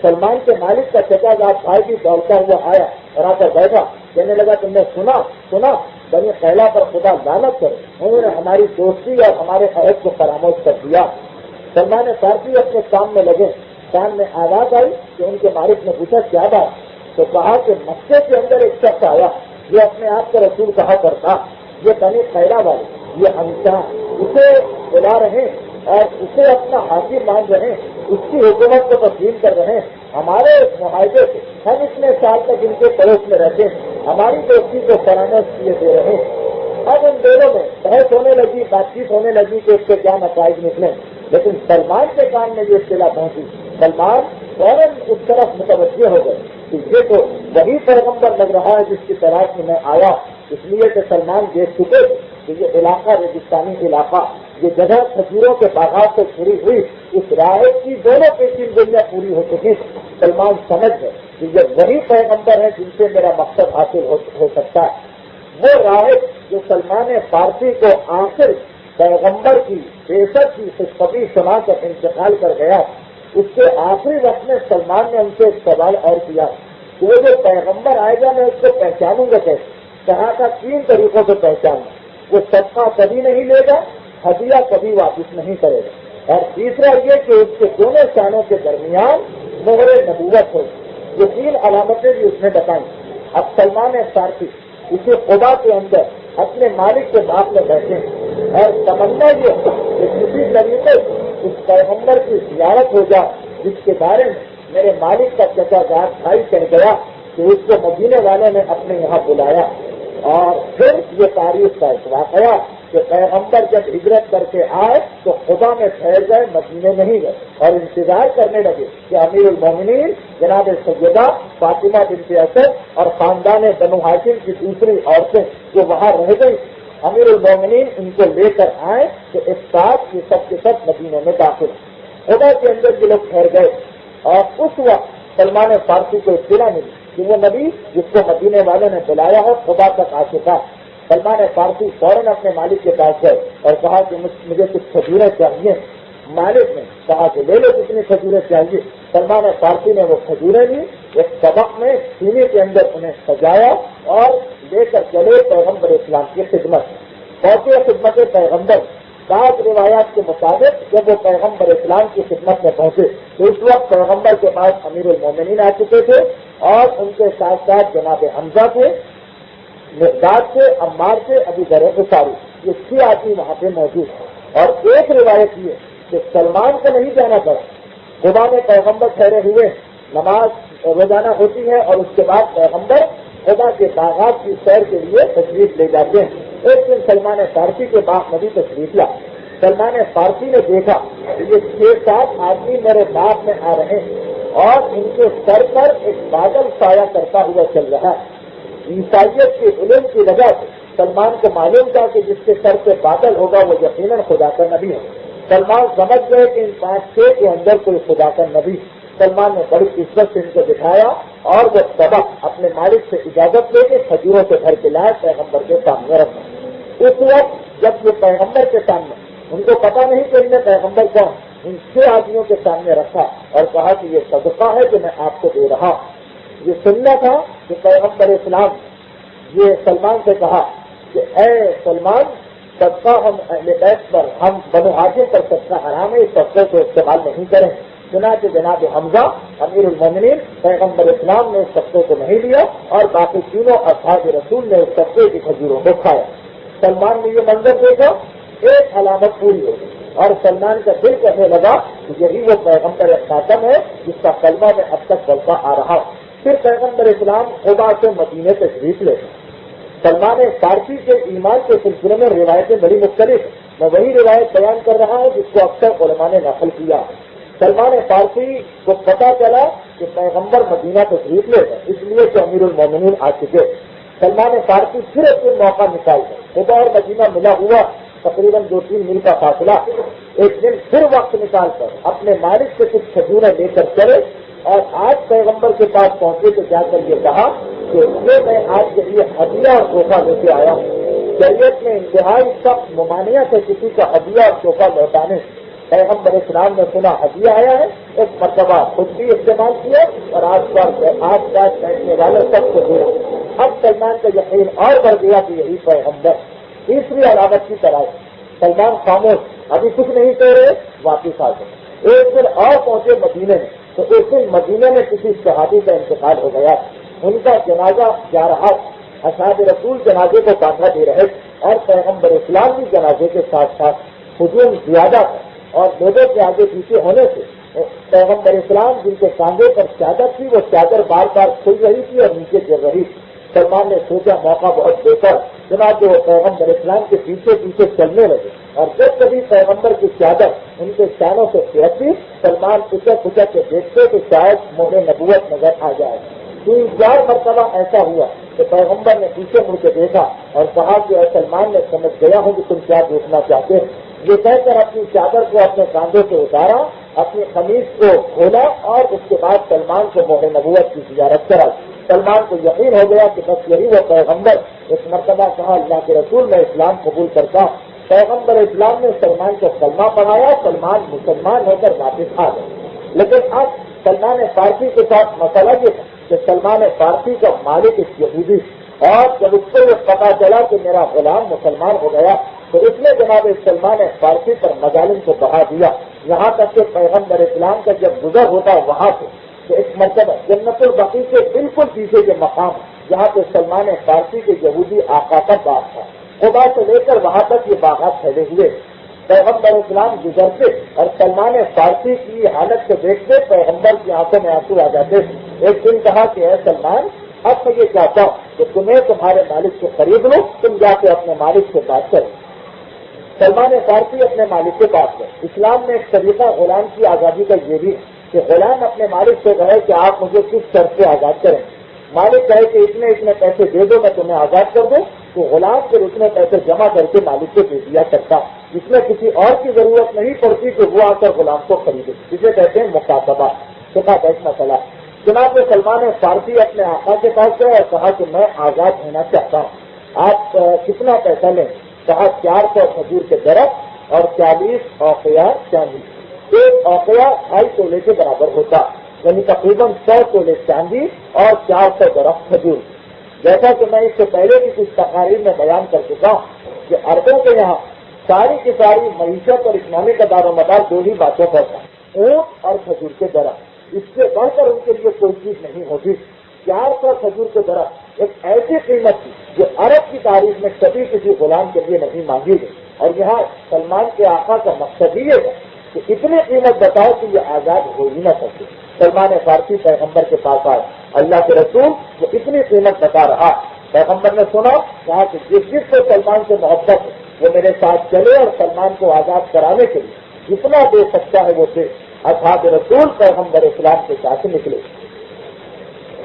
سلمان کے مالک کا چچا جات بھائی بھی دوڑتا ہوا آیا اور آ کر بیٹھا، کہنے لگا تم نے سنا بنی خیلا پر خدا لعنت کرے، انہوں نے ہماری دوستی اور ہمارے عہد کو فراموش کر دیا۔ سلمان فارسی اپنے کام میں لگے، کان میں آواز آئی کہ ان کے مالک نے پوچھا کیا بات، تو کہا کہ مکے کے اندر ایک شخص آیا جو اپنے آپ کو رسول کہا کرتا، یہ بنی خیلا والے، یہ انسان اسے بلا رہے اور اسے اپنا حاکم مان رہے ہیں، اس کی حکومت کو تسلیم کر رہے ہیں۔ ہمارے معاہدے سے ہم اتنے سال تک ان کے پڑوس میں رہتے ہیں، ہماری دوستی کو فراموش کیے دے رہے ہیں۔ اب ان دونوں میں بحث ہونے لگی، بات چیت ہونے لگی کہ اس کے کیا نتائج نکلے، لیکن سلمان کے کان میں یہ اطلاع پہنچی۔ سلمان فوراً اس طرف متوجہ ہو گئے کہ یہ تو وہی پیغمبر لگ رہا ہے جس کی تلاش میں میں آیا، اس لیے کہ سلمان دیکھ چکے کہ یہ علاقہ ریگستانی علاقہ، یہ جگہ کھجوروں کے باغات سے چھڑی ہوئی، اس راہب کی دونوں پیشین گوئیاں پوری ہو چکی۔ سلمان سمجھ گئے کہ یہ وہی پیغمبر ہے جن سے میرا مقصد حاصل ہو سکتا ہے۔ وہ راہب جو سلمان فارسی کو آخر پیغمبر کی بےسط کی خوشخبری سنا کر انتقال کر گیا، اس کے آخری وقت میں سلمان نے ان سے ایک سوال اور کیا کہ وہ جو پیغمبر آئے گا میں اس کو پہچانوں گا کیسے؟ کہا تھا 3 طریقوں سے پہچاننا، وہ صدقہ کبھی نہیں لے گا، ہدیہ کبھی واپس نہیں کرے گا، اور تیسرا یہ کہ اس کے دونوں شانوں کے درمیان مہر نبوت ہوگی۔ یہ 3 علامتیں بھی اس نے بتائیں۔ اب سلمان فارسی اسی خدا کے اندر اپنے مالک کے باپ میں بیٹھے ہیں اور تمنا یہ کہ کسی طریقے اس پیغمبر کی زیارت ہو جائے جس کے بارے میں میرے مالک کا چچا جات بھائی کہہ گیا کہ اس کو مدینے والے نے اپنے یہاں بلایا۔ اور پھر یہ تاریخ کا ایک واقعہ کہ پیغمبر جب ہجرت کر کے آئے تو خدا میں ٹھہر گئے، مدینے نہیں گئے، اور انتظار کرنے لگے کہ امیر المومنین جناب سیدہ فاطمہ بنت اسد اور خاندان بنو ہاشم کی دوسری عورتیں جو وہاں رہ گئی، امیر المومنین ان کو لے کر آئے تو ایک ساتھ یہ سب کے سب مدینے میں داخل۔ خدا کے اندر یہ لوگ ٹھہر گئے، اور اس وقت سلمان فارسی کو اطلاع ملی کہ وہ نبی جس کو مدینے والوں نے بلایا ہے خدا تک آ چکا۔ سلمان فارسی فوراً اپنے مالک کے پاس گئے اور کہا کہ مجھے کچھ کھجوریں چاہیے۔ مالک نے کہا کہ لے لو کتنی کھجوریں چاہیے۔ سلمان فارسی نے وہ کھجوریں لی، ایک طبق میں سینے کے اندر انہیں سجایا اور لے کر چلے پیغمبر اسلام کی خدمت۔ پہنچے خدمت پیغمبر۔ بعض روایات کے مطابق جب وہ پیغمبر اسلام کی خدمت میں پہنچے تو اس وقت پیغمبر کے پاس امیر المومنین آ چکے تھے اور ان کے ساتھ ساتھ جناب حمزہ تھے، مقداد سے، عمار سے، ابو ذر غفاری، یہ 6 آدمی وہاں پہ موجود ہیں۔ اور ایک روایت یہ کہ سلمان کو نہیں جانا پڑا، خدا میں پیغمبر ٹھہرے ہوئے، نماز روزانہ ہوتی ہے اور اس کے بعد پیغمبر خدا کے باغات کی سیر کے لیے تشریف لے جاتے ہیں۔ ایک دن سلمان فارسی کے باغ میں بھی تشریف لا۔ سلمان فارسی نے دیکھا کہ یہ 6-7 آدمی میرے باغ میں آ رہے ہیں اور ان کے سر پر ایک بادل سایہ کرتا ہوا چل رہا ہے۔ عیسائیت کے علم کی وجہ سے سلمان کو معلوم تھا کہ جس کے سر پہ بادل ہوگا وہ یقیناً خدا کا نبی ہے۔ سلمان سمجھ گئے کہ ان 5-6 کے اندر کوئی خدا کا نبی۔ سلمان نے بڑی عزت سے ان کو دکھایا اور وہ سبق اپنے مالک سے اجازت لے کے کھجوروں سے بھر کے لائے پیغمبر کے سامنے رکھا۔ اس وقت جب یہ پیغمبر کے سامنے، ان کو پتا نہیں کہ ان میں پیغمبر کون، ان 6 آدمیوں کے سامنے رکھا اور کہا کہ یہ صدقہ ہے جو میں آپ کو دے رہا۔ یہ سننا تھا کہ پیغمبر اسلام یہ سلمان سے کہا کہ اے سلمان، صدقہ ہم اہل بیت پر، ہم بنو ہاشم پر صدقہ حرام ہے، اس صدقے کو استعمال نہیں کریں۔ چنانچہ جناب حمزہ امیر المومنین پیغمبر اسلام نے اس صدقے کو نہیں لیا اور باقی تینوں اصحاب رسول نے اس صدقے کی کھجوروں کو کھایا۔ سلمان نے یہ منظر دیکھا، ایک علامت پوری ہو گئی اور سلمان کا دل کہنے لگا کہ یہی وہ پیغمبر خاتم ہے جس کا کلمہ میں اب تک بولتا آ رہا۔ پھر پیغمبر اسلام خدا سے مدینے تشریف لے گئے۔ سلمان فارسی کے ایمان کے سلسلے میں روایتیں بڑی مختلف ہیں، میں وہی روایت بیان کر رہا ہوں جس کو اکثر علماء نے نقل کیا۔ سلمان فارسی کو پتا چلا کہ پیغمبر مدینہ تشریف لے گئے، اس لیے کہ امیر المومنین آ چکے۔ سلمان فارسی پھر ایک دن موقع نکال گئے، خدا اور مدینہ ملا ہوا تقریباً 2-3 میل کا فاصلہ، ایک دن پھر وقت نکال کر اپنے مالک سے کچھ کھجوریں لے کر چلے اور آج پیغمبر کے پاس پہنچے تو جا کر یہ کہا کہ میں آج کے لیے ہدیہ اور تحفہ لے کے آیا ہوں۔ شریعت میں انتہائی سخت ممانعت ہے کسی کا ہدیہ اور تحفہ لوٹانے۔ پیغمبر اسلام نے سنا ہدیہ آیا ہے، ایک مرتبہ خود بھی استعمال کیا اور آس پاس بیٹھنے والے سب کو دیا۔ اب سلمان کا یقین اور بڑھ گیا کہ یہی پیغمبر۔ تیسری علامت کی طرح سلمان خاموش، ابھی کچھ نہیں کہہ رہے، واپس آ گئے۔ ایک دن اور پہنچے مدینے میں تو اس دن مدینے میں کسی صحابی کا انتقال ہو گیا، ان کا جنازہ جا رہا، اصحاب رسول جنازے کو کاٹھا دے رہے اور پیغمبر اسلام بھی جنازے کے ساتھ ساتھ ہجوم زیادہ تھا اور لوگوں کے آگے پیچھے ہونے سے پیغمبر اسلام جن کے کاندھے پر چادر تھی وہ چادر بار بار کھل رہی تھی اور نیچے گر رہی تھی۔ سلمان نے سوچا موقع بہت بہتر، چنانچہ وہ پیغمبر اسلام کے پیچھے پیچھے چلنے لگے اور جب کبھی پیغمبر کی چادر ان کے شانوں سے پھیلتی سلمان پچک کے دیکھتے کہ شاید مہر نبوت نظر آ جائے۔ 3-4 مرتبہ ایسا ہوا کہ پیغمبر نے پیچھے مڑ کے دیکھا اور کہا کہ اے سلمان میں سمجھ گیا ہوں کہ تم کیا دیکھنا چاہتے ہیں۔ یہ کہہ کر اپنی چادر کو اپنے کاندھے سے اتارا، اپنی قمیض کو کھولا اور اس کے بعد سلمان کو مہر نبوت کی زیارت کرا۔ سلمان کو یقین ہو گیا کہ بس یہی وہ پیغمبر ایک مرتبہ کہا اللہ کے رسول میں اسلام قبول کرتا ہوں. پیغمبر اسلام نے سلمان کو کلمہ پڑھایا, سلمان مسلمان ہو کر واپس آ گئے. لیکن اب سلمان فارسی کے ساتھ مسئلہ یہ تھا کہ سلمان فارسی کا مالک ایک یہودی, اور جب اس کو یہ پتا چلا کہ میرا غلام مسلمان ہو گیا تو اس نے جناب سلمان فارسی پر مظالم کو بڑھا دیا. یہاں تک کہ پیغمبر اسلام کا جب گزر ہوتا وہاں سے تو ایک مرتبہ جنت البقیع کے بالکل پیچھے کے مقام جہاں پہ سلمان فارسی کے یہودی آقا کا باغ تھا, خدا سے لے کر وہاں تک یہ باغات پھیلے ہوئے. پیغمبر اسلام گزرتے اور سلمان فارسی کی حالت کو دیکھتے پیغمبر کی آنکھوں میں آنسو آ جاتے. ایک دن کہا کہ اے سلمان, اب میں یہ چاہتا ہوں کہ تمہیں تمہارے مالک سے خرید لو, تم جا کے اپنے مالک سے بات کرو. سلمان فارسی اپنے مالک سے بات کرے. اسلام میں ایک طریقہ غلام کی آزادی کا یہ بھی کہ غلام اپنے مالک سے کہے کہ آپ مجھے کس شرط سے آزاد کریں. مالک کہے کہ اتنے پیسے دے دو میں تمہیں آزاد کر دوں, تو غلام پھر اتنے پیسے جمع کر کے مالک کو دے دیا کرتا. اس میں کسی اور کی ضرورت نہیں پڑتی کہ وہ آ کر غلام کو خریدے. اسے کہتے ہیں مکاتبہ. بیٹھنا چلا. جناب سلمان فارسی اپنے آقا کے پاس گئے اور کہا کہ میں آزاد ہونا چاہتا ہوں, آپ کتنا پیسہ لیں؟ کہا 400 کھجور کے درخت اور 40 اوقیہ چاندی. ایک اوقیہ 2.5 تولے کے برابر ہوتا, یعنی تقریباً 100 تولے چاندی اور 400 درخت کھجور. جیسا کہ میں اس سے پہلے بھی کچھ تقاریر میں بیان کر چکا ہوں کہ عربوں کے یہاں ساری کی ساری معیشت اور اکنامی کا دار و مدار 2 ہی باتوں پر تھا, اونٹ اور کھجور کے درخت. اس سے بڑھ کر ان کے لیے کوئی چیز نہیں ہوتی. 400 کھجور کے درخت ایک ایسی قیمت تھی جو عرب کی تاریخ میں کبھی کسی غلام کے لیے نہیں مانگی گئی. اور یہاں سلمان کے آقا کا مقصد ہی ہے کہ اتنی قیمت بتاؤ کہ یہ آزاد ہو ہی نہ سکے. سلمان فارسی پیغمبر کے پاس آئے. اللہ کے رسول وہ اتنی قیمت بتا رہا. پیغمبر نے سنا, کہا کہ جس کو سلمان سے محبت ہے وہ میرے ساتھ چلے اور سلمان کو آزاد کرانے کے لیے جتنا دے سکتا ہے وہ دے. اصحاب رسول پیغمبر اسلام کے ساتھ نکلے.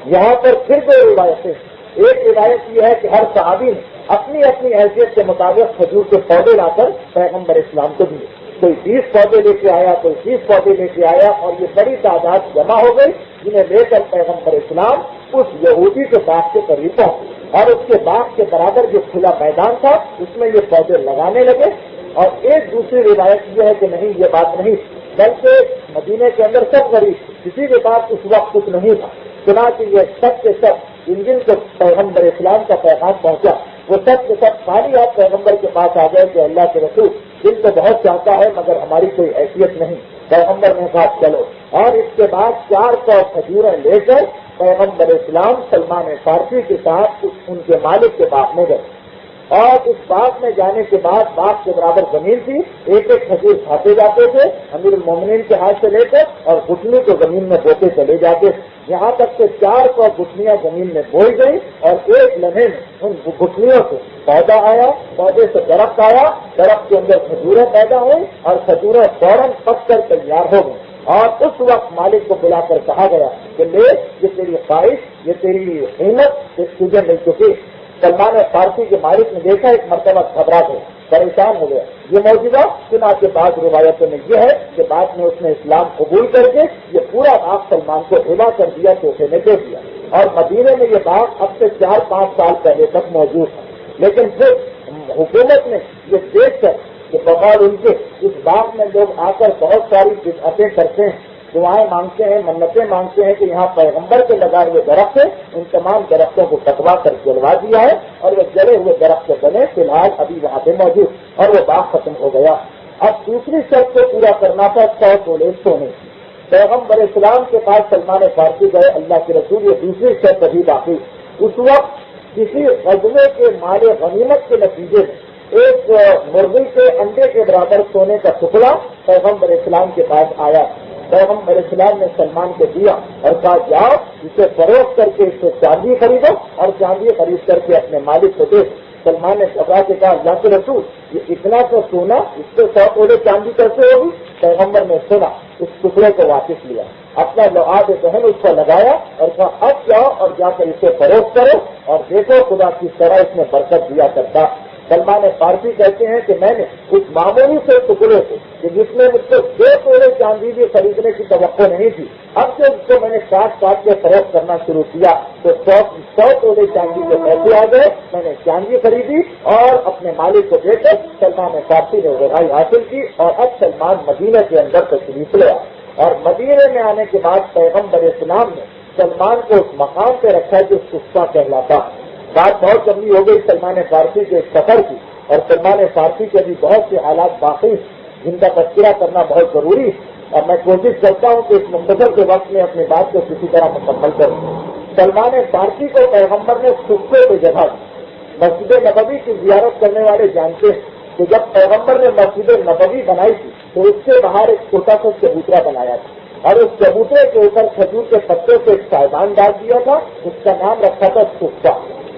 یہاں پر پھر 2 روایتیں. ایک روایت یہ ہے کہ ہر صحابی نے اپنی اپنی حیثیت کے مطابق کھجور کے پودے لا کر پیغمبر اسلام کو دیے. کوئی 20 پودے لے کے آیا, کوئی 30 پودے لے کے آیا, اور یہ بڑی تعداد جمع ہو گئی جنہیں لے کر پیغمبر اسلام اس یہودی کے باغ کے قریب پہنچے. اور اس کے باغ کے برابر جو کھلا میدان تھا اس میں یہ پودے لگانے لگے. اور ایک دوسری روایت یہ ہے کہ نہیں, یہ بات نہیں, بلکہ مدینے کے اندر سب غریب, کسی کے پاس اس وقت کچھ نہیں تھا. سنا کہ یہ سب کے سب جن جن کو پیغمبر اسلام کا پیغام پہنچا وہ سب کے سب خالی آپ پیغمبر کے پاس آ گئے کہ اللہ کے رسول دل تو بہت چاہتا ہے مگر ہماری کوئی حیثیت نہیں. پیغمبر نے کہا چلو. اور اس کے بعد 400 کھجوریں لے کر پیغمبر اسلام سلمان فارسی کے ساتھ ان کے مالک کے باغ میں گئے. اور اس باغ میں جانے کے بعد باغ کے برابر زمین تھی, ایک ایک کھجور کھاتے جاتے تھے امیر المومنین کے ہاتھ سے لے کر, اور گٹھلی کو زمین میں بوتے چلے جاتے, یہاں تک کہ 400 گٹھلیاں زمین میں بوئی گئی. اور ایک لمحے میں ان گٹھلیوں سے پودا آیا, پودے سے درخت آیا, درخت کے اندر کھجوریں پیدا ہوئی اور کھجوریں فوراً پک کر تیار ہو گئی. اور اس وقت مالک کو بلا کر کہا گیا کہ لے, یہ تیری خواہش, یہ تیری قیمت تجھے مل چکی. سلمان فارسی کے مالک نے دیکھا, ایک مرتبہ گھبرا گئے, پریشان ہو گیا. یہ موجودہ سنا کے بعد روایتوں میں یہ ہے کہ بعد میں اس نے اسلام قبول کر کے یہ پورا باغ سلمان کو ہلا کر دیا, تحفے میں دے دیا. اور مدینے میں یہ باغ اب سے 4-5 سال پہلے تک موجود تھا. لیکن پھر حکومت نے یہ دیکھ کر کہ بغیر ان کے اس باغ میں لوگ آ کر بہت ساری بدعتیں کرتے ہیں, دعائیں مانگتے ہیں, منتیں مانگتے ہیں کہ یہاں پیغمبر کے لگائے ہوئے درخت ہیں, ان تمام درختوں کو کٹوا کر جلوا دیا ہے اور وہ جلے ہوئے درخت بنے فی الحال ابھی وہاں پہ موجود, اور وہ باغ ختم ہو گیا. اب دوسری شرط کو پورا کرنا تھا 100 تولے سونے. پیغمبر اسلام کے پاس سلمان فارسی گئے, اللہ کے رسول یہ دوسری شرط ابھی باقی. اس وقت کسی غزوے کے مال غنیمت کے نتیجے میں ایک مرغی کے انڈے کے برابر سونے کا ٹکڑا پیغمبر اسلام کے پاس آیا. پیغمبر اسلام نے سلمان کو دیا اور کہا جاؤ اسے فروخت کر کے اس سے چاندی خریدو اور چاندی خرید کر کے اپنے مالک کو دے. سلمان نے گھبرا کے کہا اللہ کے رسول یہ اتنا تو سونا, اس سے 100 تولے چاندی کیسے ہوگی؟ پیغمبر نے سنا, اس ٹکڑے کو واپس لیا, اپنا لعاب بہن اس کو لگایا اور کہا اب جاؤ اور جا کر اسے فروخت کرو اور دیکھو خدا کس طرح اس میں برکت دیا کرتا. سلمان فارسی کہتے ہیں کہ میں نے اس معمولی سے ٹکڑے سے کہ جس میں مجھ کو 2 تولے چاندی بھی خریدنے کی توقع نہیں تھی، اب سے اس کو میں نے کاٹ کے فروخت کرنا شروع کیا تو 100 تولے چاندی کے پیسے آ گئے. میں نے چاندی خریدی اور اپنے مالک کو دے کر سلمان فارسی نے رہائی حاصل کی اور اب سلمان مدینہ کے اندر تشریف لیا. اور مدینے میں آنے کے بعد پیغمبر اسلام نے سلمان کو اس مقام پہ رکھا جو صفہ کہلاتا. بات بہت لمبی ہو گئی سلمان فارسی کے سفر کی، اور سلمان فارسی کے بھی بہت سے حالات باقی جن کا تذکرہ کرنا بہت ضروری ہے، اور میں کوشش کرتا ہوں کہ اس مختصر کے وقت میں اپنی بات کو کسی طرح مکمل کروں. سلمان فارسی کو پیغمبر نے صفے پہ جگہ دی. مسجد نبوی کی زیارت کرنے والے جانتے ہیں کہ جب پیغمبر نے مسجد نبوی بنائی تھی تو اس سے باہر ایک چھوٹا سا چبوترا بنایا تھا، اور اس چبوترے کے اوپر کھجور کے پتوں سے ایک سائبان ڈال دیا تھا، اس کا نام رکھا تھا صفہ.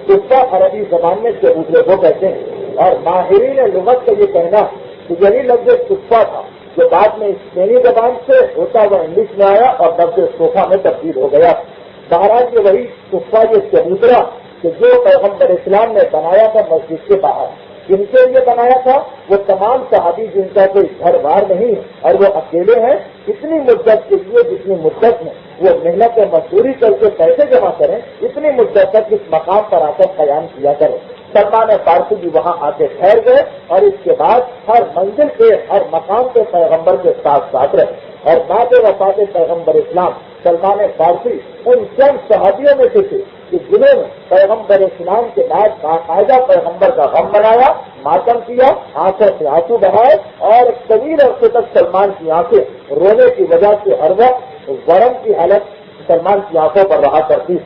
صفہ عربی زبان میں چبوترے کو کہتے ہیں، اور ماہرین لغت کا یہ کہنا کہ یہی لفظ صفہ تھا جو بعد میں اسپینی زبان سے ہوتا ہوا انگلش میں آیا اور لفظ صوفہ میں تبدیل ہو گیا. بہرحال یہ وہی صفہ یہ چبوترا کہ جو پیغمبر اسلام نے بنایا تھا مسجد کے باہر. جن کے لیے بنایا تھا وہ تمام صحابی جن کا کوئی گھر بار نہیں اور وہ اکیلے ہیں، اتنی مدت کے لیے جتنی مدت میں وہ محنت مزدوری کر کے پیسے جمع کریں، اتنی مدت تک اس مقام پر آ کر قیام کیا کریں. سلمان فارسی بھی وہاں آ کے ٹھہر گئے اور اس کے بعد ہر منزل پہ ہر مقام پہ پیغمبر کے ساتھ رہے. اور بعد وفات پیغمبر اسلام سلمان فارسی ان چند صحابیوں میں سے تھے کہ جنہوں نے پیغمبر اسلام کے بعد باقاعدہ پیغمبر کا غم منایا، ماتم کیا، آنکھوں سے آنسو بہائے، اور طویل عرصے تک سلمان کی آنکھیں رونے کی وجہ سے ہر وقت ورم کی حالت سلمان کی آنکھوں پر رہا کرتی.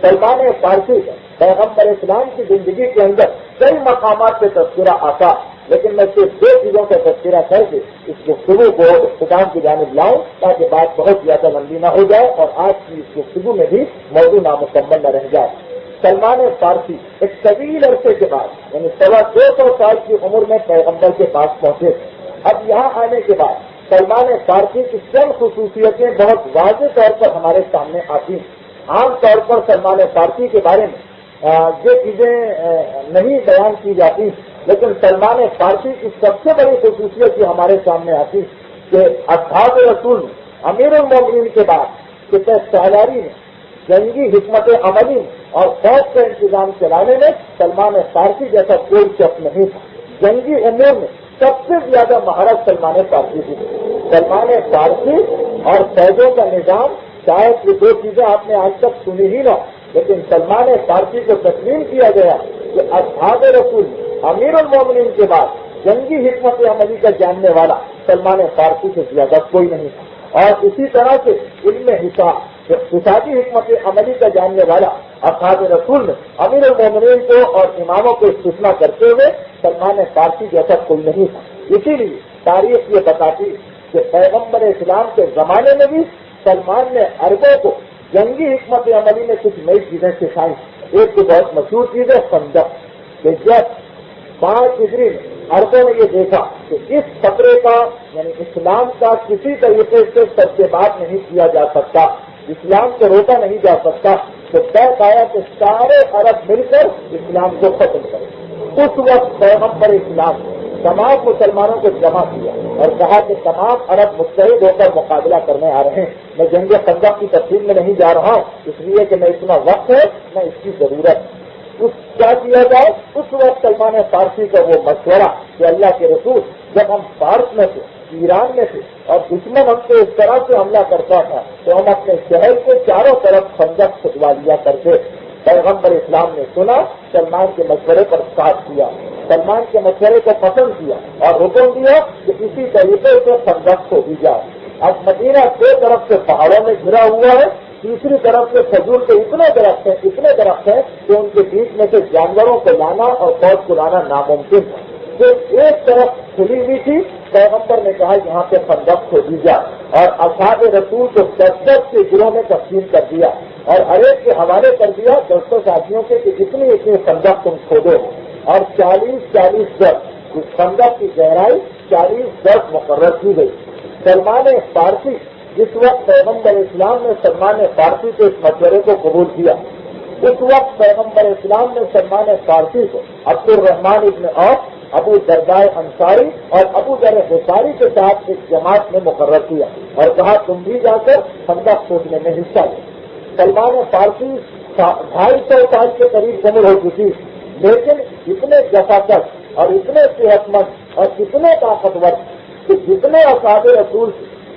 سلمان فارسی پیغمبر اسلام کی زندگی کے اندر کئی مقامات پہ تذکرہ آتا، لیکن میں صرف 2 چیزوں کا تذکرہ کر کے اس گفتگو کو اختتام کی جانب لاؤں تاکہ بات بہت زیادہ لمبی نہ ہو جائے اور آج کی اس گفتگو میں بھی موضوع نامکمل نہ رہ جائے. سلمان فارسی ایک طویل عرصے کے بعد یعنی 250 سال کی عمر میں پیغمبر کے پاس پہنچے. اب یہاں آنے کے بعد سلمان فارسی کی چند خصوصیتیں بہت واضح طور پر ہمارے سامنے آتی ہیں. عام طور پر سلمان فارسی کے بارے میں یہ چیزیں نہیں بیان کی جاتی، لیکن سلمان فارسی کی سب سے بڑی خصوصیت جو ہمارے سامنے آتی کہ اصحاب رسول میں امیر المومنین کے بعد کہ سالاری میں جنگی حکمت عملی اور فوج کا انتظام چلانے میں سلمان فارسی جیسا کوئی شخص نہیں تھا. جنگی امور میں سب سے زیادہ مہارت سلمان فارسی کی. سلمان فارسی اور فوجوں کا نظام شاید یہ 2 چیزیں آپ نے آج تک سنی ہی نہ، لیکن سلمان فارسی کو تسلیم کیا گیا کہ اصحاب رسول امیر المومنین کے بعد جنگی حکمت عملی کا جاننے والا سلمان فارسی سے زیادہ کوئی نہیں تھا. اور اسی طرح سے علم حساب اقتصادی حکمت عملی کا جاننے والا اصحاب رسول میں امیر المومنین کو اور اماموں کو استثنا کرتے ہوئے سلمان فارسی جیسا کوئی نہیں تھا. اسی لیے تاریخ یہ بتاتی کہ پیغمبر اسلام کے زمانے میں بھی سلمان نے عربوں کو جنگی حکمت عملی میں کچھ نئی چیزیں سکھائی. ایک تو بہت مشہور چیز ہے خندق، کہ جب 5 ہجری میں عربوں نے یہ دیکھا کہ اس خطرے کا یعنی اسلام کا کسی طریقے سے سچے بات نہیں کیا جا سکتا، اسلام کو روکا نہیں جا سکتا، تو طے پایا کہ سارے عرب مل کر اسلام کو ختم کریں. اس وقت پیغمبر اسلام تمام مسلمانوں کو جمع کیا اور کہا کہ تمام عرب متحد ہو کر مقابلہ کرنے آ رہے ہیں. میں جنگ خندق کی تفصیل میں نہیں جا رہا ہوں اس لیے کہ میں اتنا وقت ہے میں اس کی ضرورت. کیا کیا جائے؟ اس وقت سلمان فارسی کا وہ مشورہ کہ اللہ کے رسول جب ہم فارس میں تھے، ایران میں تھے اور دشمن ہم سے اس طرح سے حملہ کرتا تھا تو ہم اپنے شہر کے چاروں طرف خندق کھدوا لیا کرتے. پیغمبر اسلام نے سنا، سلمان کے مشورے پر ساتھ کیا، سلمان کے مشورے کو پسند کیا اور حکم دیا کہ اسی طریقے سے خندق کو دی جائے. اب مدینہ 2 طرف سے پہاڑوں میں گھرا ہوا ہے، تیسری طرف سے کھجور کے اتنے درخت ہیں کہ ان کے بیچ میں سے جانوروں کو لانا اور فوج کو لانا ناممکن ہے. جو ایک طرف کھلی ہوئی تھی، پیغمبر نے کہا یہاں پہ خندق کھودی جائے اور اصحاب رسول کو 10 کے گروہ میں تقسیم کر دیا اور ہر ایک کے حوالے کر دیا 200 ساتھیوں کے کہ اتنی خندق تم کھودو، اور 40 درخت اس خندق کی گہرائی 40 درخت مقرر کی گئی. سلمان فارسی جس وقت پیغمبر اسلام نے سلمان فارسی کے اس مشورے کو قبول کیا اس وقت پیغمبر اسلام نے سلمان فارسی کو عبد الرحمان ابن عوف، ابو دردائے انصاری اور ابو ذر غفاری کے ساتھ ایک جماعت میں مقرر کیا اور کہا تم بھی جا کر خندق کھودنے میں حصہ لو۔ سلمان فارسی 250 سال کے قریب عمر ہو چکی، لیکن اتنے جفاکش اور اتنے صحت مند اور اتنے طاقتور کہ جتنے اصحاب رسول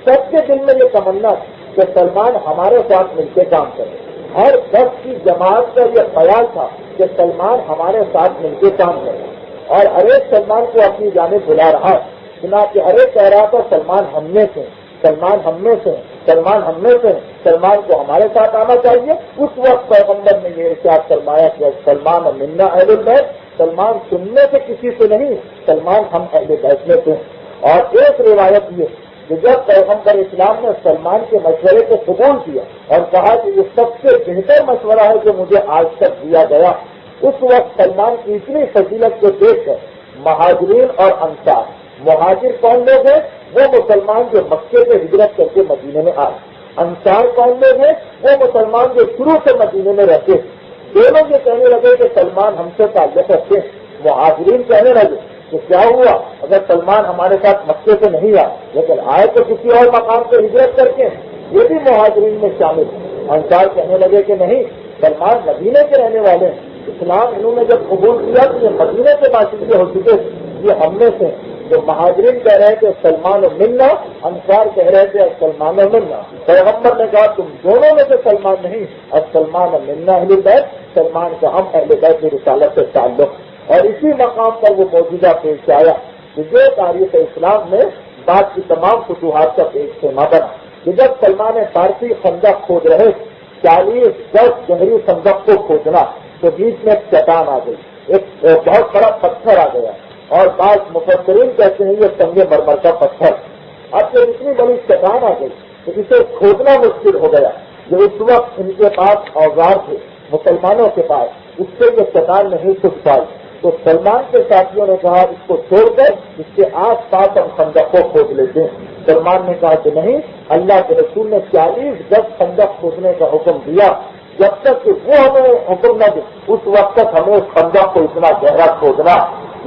سب کے دل میں یہ تمنا کہ سلمان ہمارے ساتھ مل کے کام کرے۔ ہر 10 کی جماعت کا یہ خیال تھا کہ سلمان ہمارے ساتھ مل کے کام کرے، اور ہر ایک سلمان کو اپنی جانب بلا رہا ہے۔ چنانچہ ہر ایک کہہ رہا تھا سلمان ہم میں سے، سلمان ہم میں سے، سلمان ہم میں سے، سلمان کو ہمارے ساتھ آنا چاہیے۔ اس وقت پیغمبر نے یہ ارشاد فرمایا کہ سلمان منا اہل البیت، سلمان سننے سے کسی سے نہیں، سلمان ہم اہل بیت میں سے۔ اور ایک روایت یہ کہ جب پیغمبر اسلام نے سلمان کے مشورے کو قبول کیا اور کہا کہ یہ سب سے بہتر مشورہ ہے جو مجھے آج تک دیا گیا، اس وقت سلمان کی اتنی فضیلت کو دیکھ کر مہاجرین اور انصار، مہاجر کون لوگ ہیں؟ وہ مسلمان جو مکے سے ہجرت کر کے مدینے میں آئے۔ انصار کون لوگ ہیں؟ وہ مسلمان جو شروع سے مدینے میں رہتے۔ دونوں یہ کہنے لگے کہ سلمان ہم سے تعلق رکھتے ہیں۔ مہاجرین کہنے لگے کہ کیا ہوا اگر سلمان ہمارے ساتھ مکے سے نہیں آئے، لیکن آئے تو کسی اور مقام سے ہجرت کر کے، یہ بھی مہاجرین میں شامل ہے۔ انصار کہنے لگے کہ نہیں، سلمان مدینے کے رہنے والے ہیں، اسلام انہوں نے جب قبول کیا تو یہ مدینے کے باشندے ہو چکے، یہ ہم میں سے۔ جو مہاجرین کہہ رہے تھے سلمان و منا، انصار کہہ رہے تھے سلمان و منا۔ پیغمبر نے کہا تم دونوں میں سے سلمان نہیں، اب سلمان و منا اہل بیت، سلمان کا ہم اہل بیت کی رسالت سے تعلق۔ اور اسی مقام پر وہ موجودہ پیش آیا کہ جو تاریخ اسلام میں بعد کی تمام فتوحات کا پیش خیمہ بنا کہ جب سلمان فارسی خندق کھود رہے 40 10 جنگری خندق کو کھودنا تو بیچ میں ایک چٹان آ گئی، ایک بہت بڑا پتھر آ گیا، اور بعض مفسرین کہتے ہیں یہ سنگ مرمر کا پتھر۔ اب جب اتنی بڑی چٹان آ گئی تو اسے کھودنا مشکل ہو گیا۔ جو اس وقت ان کے پاس اوزار تھے مسلمانوں کے پاس، اس سے یہ چٹان نہیں چھٹ پائی، تو سلمان کے ساتھیوں نے کہا اس کو چھوڑ کر اس کے آس پاس ہم خندق کو کھود لیتے ہیں۔ سلمان نے کہا کہ نہیں، اللہ کے رسول نے 40 10 خندق کھودنے کا حکم دیا، جب تک کہ وہ ہمیں حکم نہ دے اس وقت تک ہمیں اس خندق کو اتنا گہرا کھودنا۔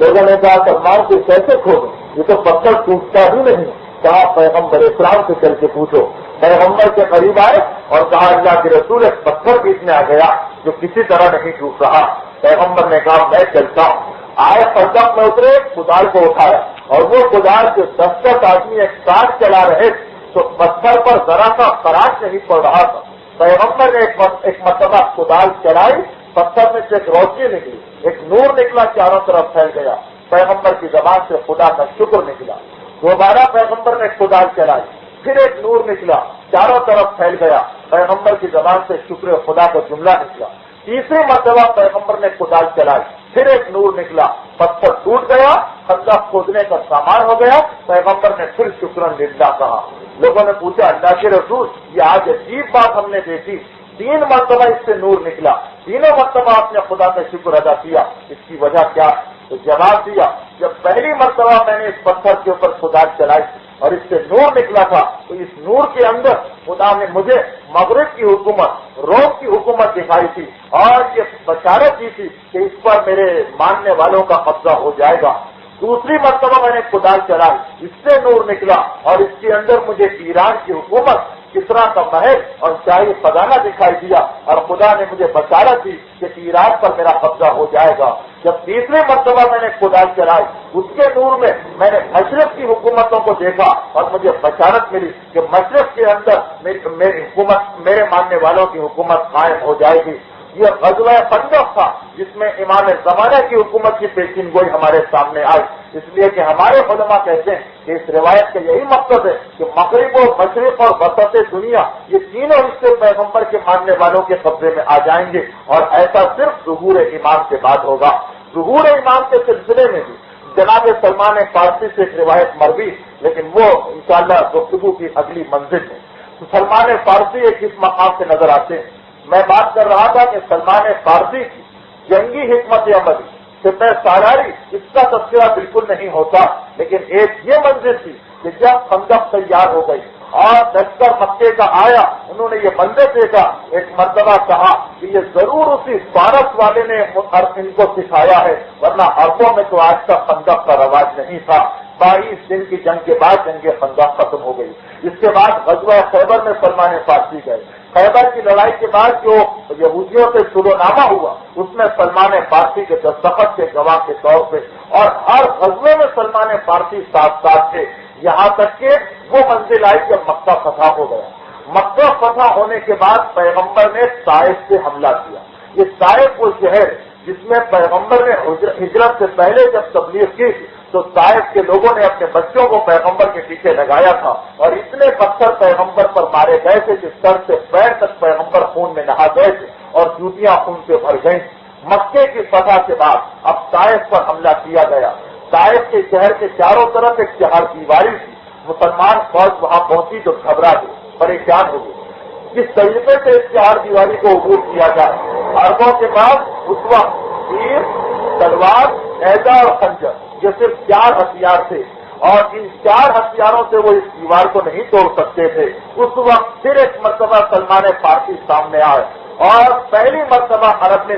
لوگوں نے کہا سلمان کو کیسے کھودیں، یہ تو پتھر ٹوٹتا بھی نہیں۔ کہا پیغمبر اسلام سے چل کے پوچھو۔ پیغمبر کے قریب آئے اور کہا اللہ کے رسول ایک پتھر بیچ میں آ گیا جو کسی طرح نہیں ٹوٹ رہا۔ پیغمبر نے کہا میں چلتا ہوں۔ آئے خندق میں اترے، کدال کو اٹھایا، اور وہ کدال جو 10 آدمی ایک ساتھ چلا رہے تو پتھر پر ذرا سا خراش نہیں پڑ رہا تھا۔ پیغمبر نے ایک مرتبہ کدال چلائی، پتھر میں سے ایک روشنی نکلی، ایک نور نکلا، چاروں طرف پھیل گیا۔ پیغمبر کی زبان سے خدا کا شکر نکلا۔ دوبارہ پیغمبر نے کدال چلائی، پھر ایک نور نکلا، چاروں طرف پھیل گیا۔ پیغمبر کی زبان سے شکر خدا کا جملہ نکلا۔ تیسری مرتبہ پیغمبر نے کدال چلائی، پھر ایک نور نکلا، پتھر ٹوٹ گیا، خندق کھودنے کا سامان ہو گیا۔ پیغمبر نے پھر شکرن للہ کہا۔ لوگوں نے پوچھا اللہ کے رسول یہ آج عجیب بات ہم نے دیکھی، 3 مرتبہ اس سے نور نکلا، تینوں مرتبہ آپ نے خدا کا شکر ادا کیا، اس کی وجہ کیا؟ تو جواب دیا جب پہلی مرتبہ میں نے اس پتھر کے اوپر کدال چلائی اور اس سے نور نکلا تھا تو اس نور کے اندر خدا نے مجھے مغرب کی حکومت، روم کی حکومت دکھائی تھی اور یہ بشارت دی تھی کہ اس پر میرے ماننے والوں کا قبضہ ہو جائے گا۔ دوسری مرتبہ میں نے کدال چلائی، اس سے نور نکلا اور اس کے اندر مجھے ایران کی حکومت، کسرا کا محل اور شاہی خزانہ دکھائی دیا اور خدا نے مجھے بشارت دی کہ ایران پر میرا قبضہ ہو جائے گا۔ جب تیسری مرتبہ میں نے کدال چلائی اس کے نور میں میں نے مشرق کی حکومتوں کو دیکھا اور مجھے بشارت ملی کہ مشرق کے اندر میری حکومت، میرے ماننے والوں کی حکومت قائم ہو جائے گی۔ یہ غزوہ خندق تھا جس میں امام زمانہ کی حکومت کی پیشین گوئی ہمارے سامنے آئی، اس لیے کہ ہمارے علماء کہتے ہیں کہ اس روایت کا یہی مقصد ہے کہ مغرب و مشرق اور وسط دنیا یہ تینوں حصے پیغمبر کے ماننے والوں کے قبضے میں آ جائیں گے، اور ایسا صرف ظہور امام کے بعد ہوگا۔ ظہور امام کے سلسلے میں بھی جناب سلمان فارسی سے ایک روایت مروی، لیکن وہ انشاءاللہ گفتگو کی اگلی منزل ہے۔ سلمان فارسی ایک اس مقام سے نظر آتے ہیں۔ میں بات کر رہا تھا کہ سلمان فارسی کی جنگی حکمت عملی سپہ سالاری اس کا تذکرہ بالکل نہیں ہوتا، لیکن ایک یہ منزل تھی کہ جب خندق تیار ہو گئی اور لشکر مکے کا آیا، انہوں نے یہ منظر دیکھا، ایک مرتبہ کہا کہ یہ ضرور اسی فارس والے نے ان کو سکھایا ہے، ورنہ عربوں میں تو آج تک خندق کا رواج نہیں تھا۔ 22 دن کی جنگ کے بعد جنگ خندق ختم ہو گئی۔ اس کے بعد غزوہ خیبر میں سلمان فارسی گئے۔ خیبر کی لڑائی کے بعد جو یہودیوں سے سلونامہ ہوا، اس میں سلمان فارسی کے دستخط کے گواہ کے طور پہ، اور ہر غزوے میں سلمان فارسی ساتھ ساتھ تھے، یہاں تک کہ وہ منزل آئی جب مکہ فتح ہو گیا۔ مکہ فتح ہونے کے بعد پیغمبر نے طائف سے حملہ کیا۔ یہ طائف وہ شہر جس میں پیغمبر نے ہجرت سے پہلے جب تبلیغ کی تو طائف کے لوگوں نے اپنے بچوں کو پیغمبر کے پیچھے لگایا تھا، اور اتنے پتھر پیغمبر پر مارے گئے تھے کہ سر سے پیر تک پیغمبر خون میں نہا گئے تھے اور جوتیاں خون سے بھر گئیں۔ مکے کی فتح کے بعد اب طائف پر حملہ کیا گیا۔ طائف کے شہر کے چاروں طرف ایک چہار دیواری تھی، مسلمان فوج وہاں پہنچی تو گھبرا گئی، پریشان ہو گئی، کس طریقے سے اس چہار دیواری کو عبور کیا جائے۔ عربوں کے بعد اس وقت تیر، تلوار، نیزہ اور خنجر، یہ صرف 4 ہتھیار تھے، اور ان 4 ہتھیاروں سے وہ اس دیوار کو نہیں توڑ سکتے تھے۔ اس وقت پھر ایک مرتبہ سلمان فارسی سامنے آئے، اور پہلی مرتبہ عرب نے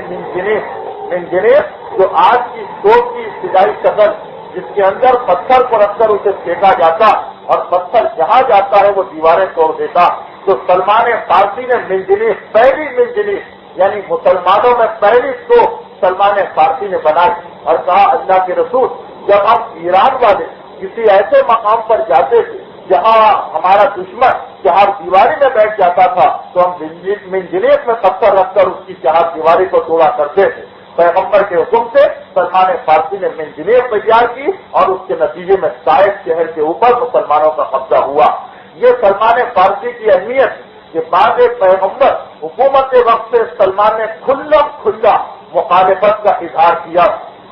منجنیق جو آج کی توپ کی ابتدائی شکل جس کے اندر پتھر کو رکھ کر اسے پھینکا جاتا اور پتھر جہاں جاتا ہے وہ دیواریں توڑ دیتا، تو سلمان فارسی نے پہلی منجنیق یعنی مسلمانوں میں پہلی توپ سلمان فارسی نے بنائی، اور کہا اللہ کے رسول، جب ہم ایران والے کسی ایسے مقام پر جاتے تھے جہاں ہمارا دشمن چہار دیواری میں بیٹھ جاتا تھا تو ہم منجنیق میں پتھر رکھ کر اس کی چہار دیواری کو توڑا کرتے تھے۔ پیغمبر کے حکم سے سلمان فارسی نے منجنیق تیار کی، اور اس کے نتیجے میں طائف شہر کے اوپر مسلمانوں کا قبضہ ہوا۔ یہ سلمان فارسی کی اہمیت کہ بعد پیغمبر حکومت وقت سے سلمان نے کھلا مخالفت کا اظہار کیا،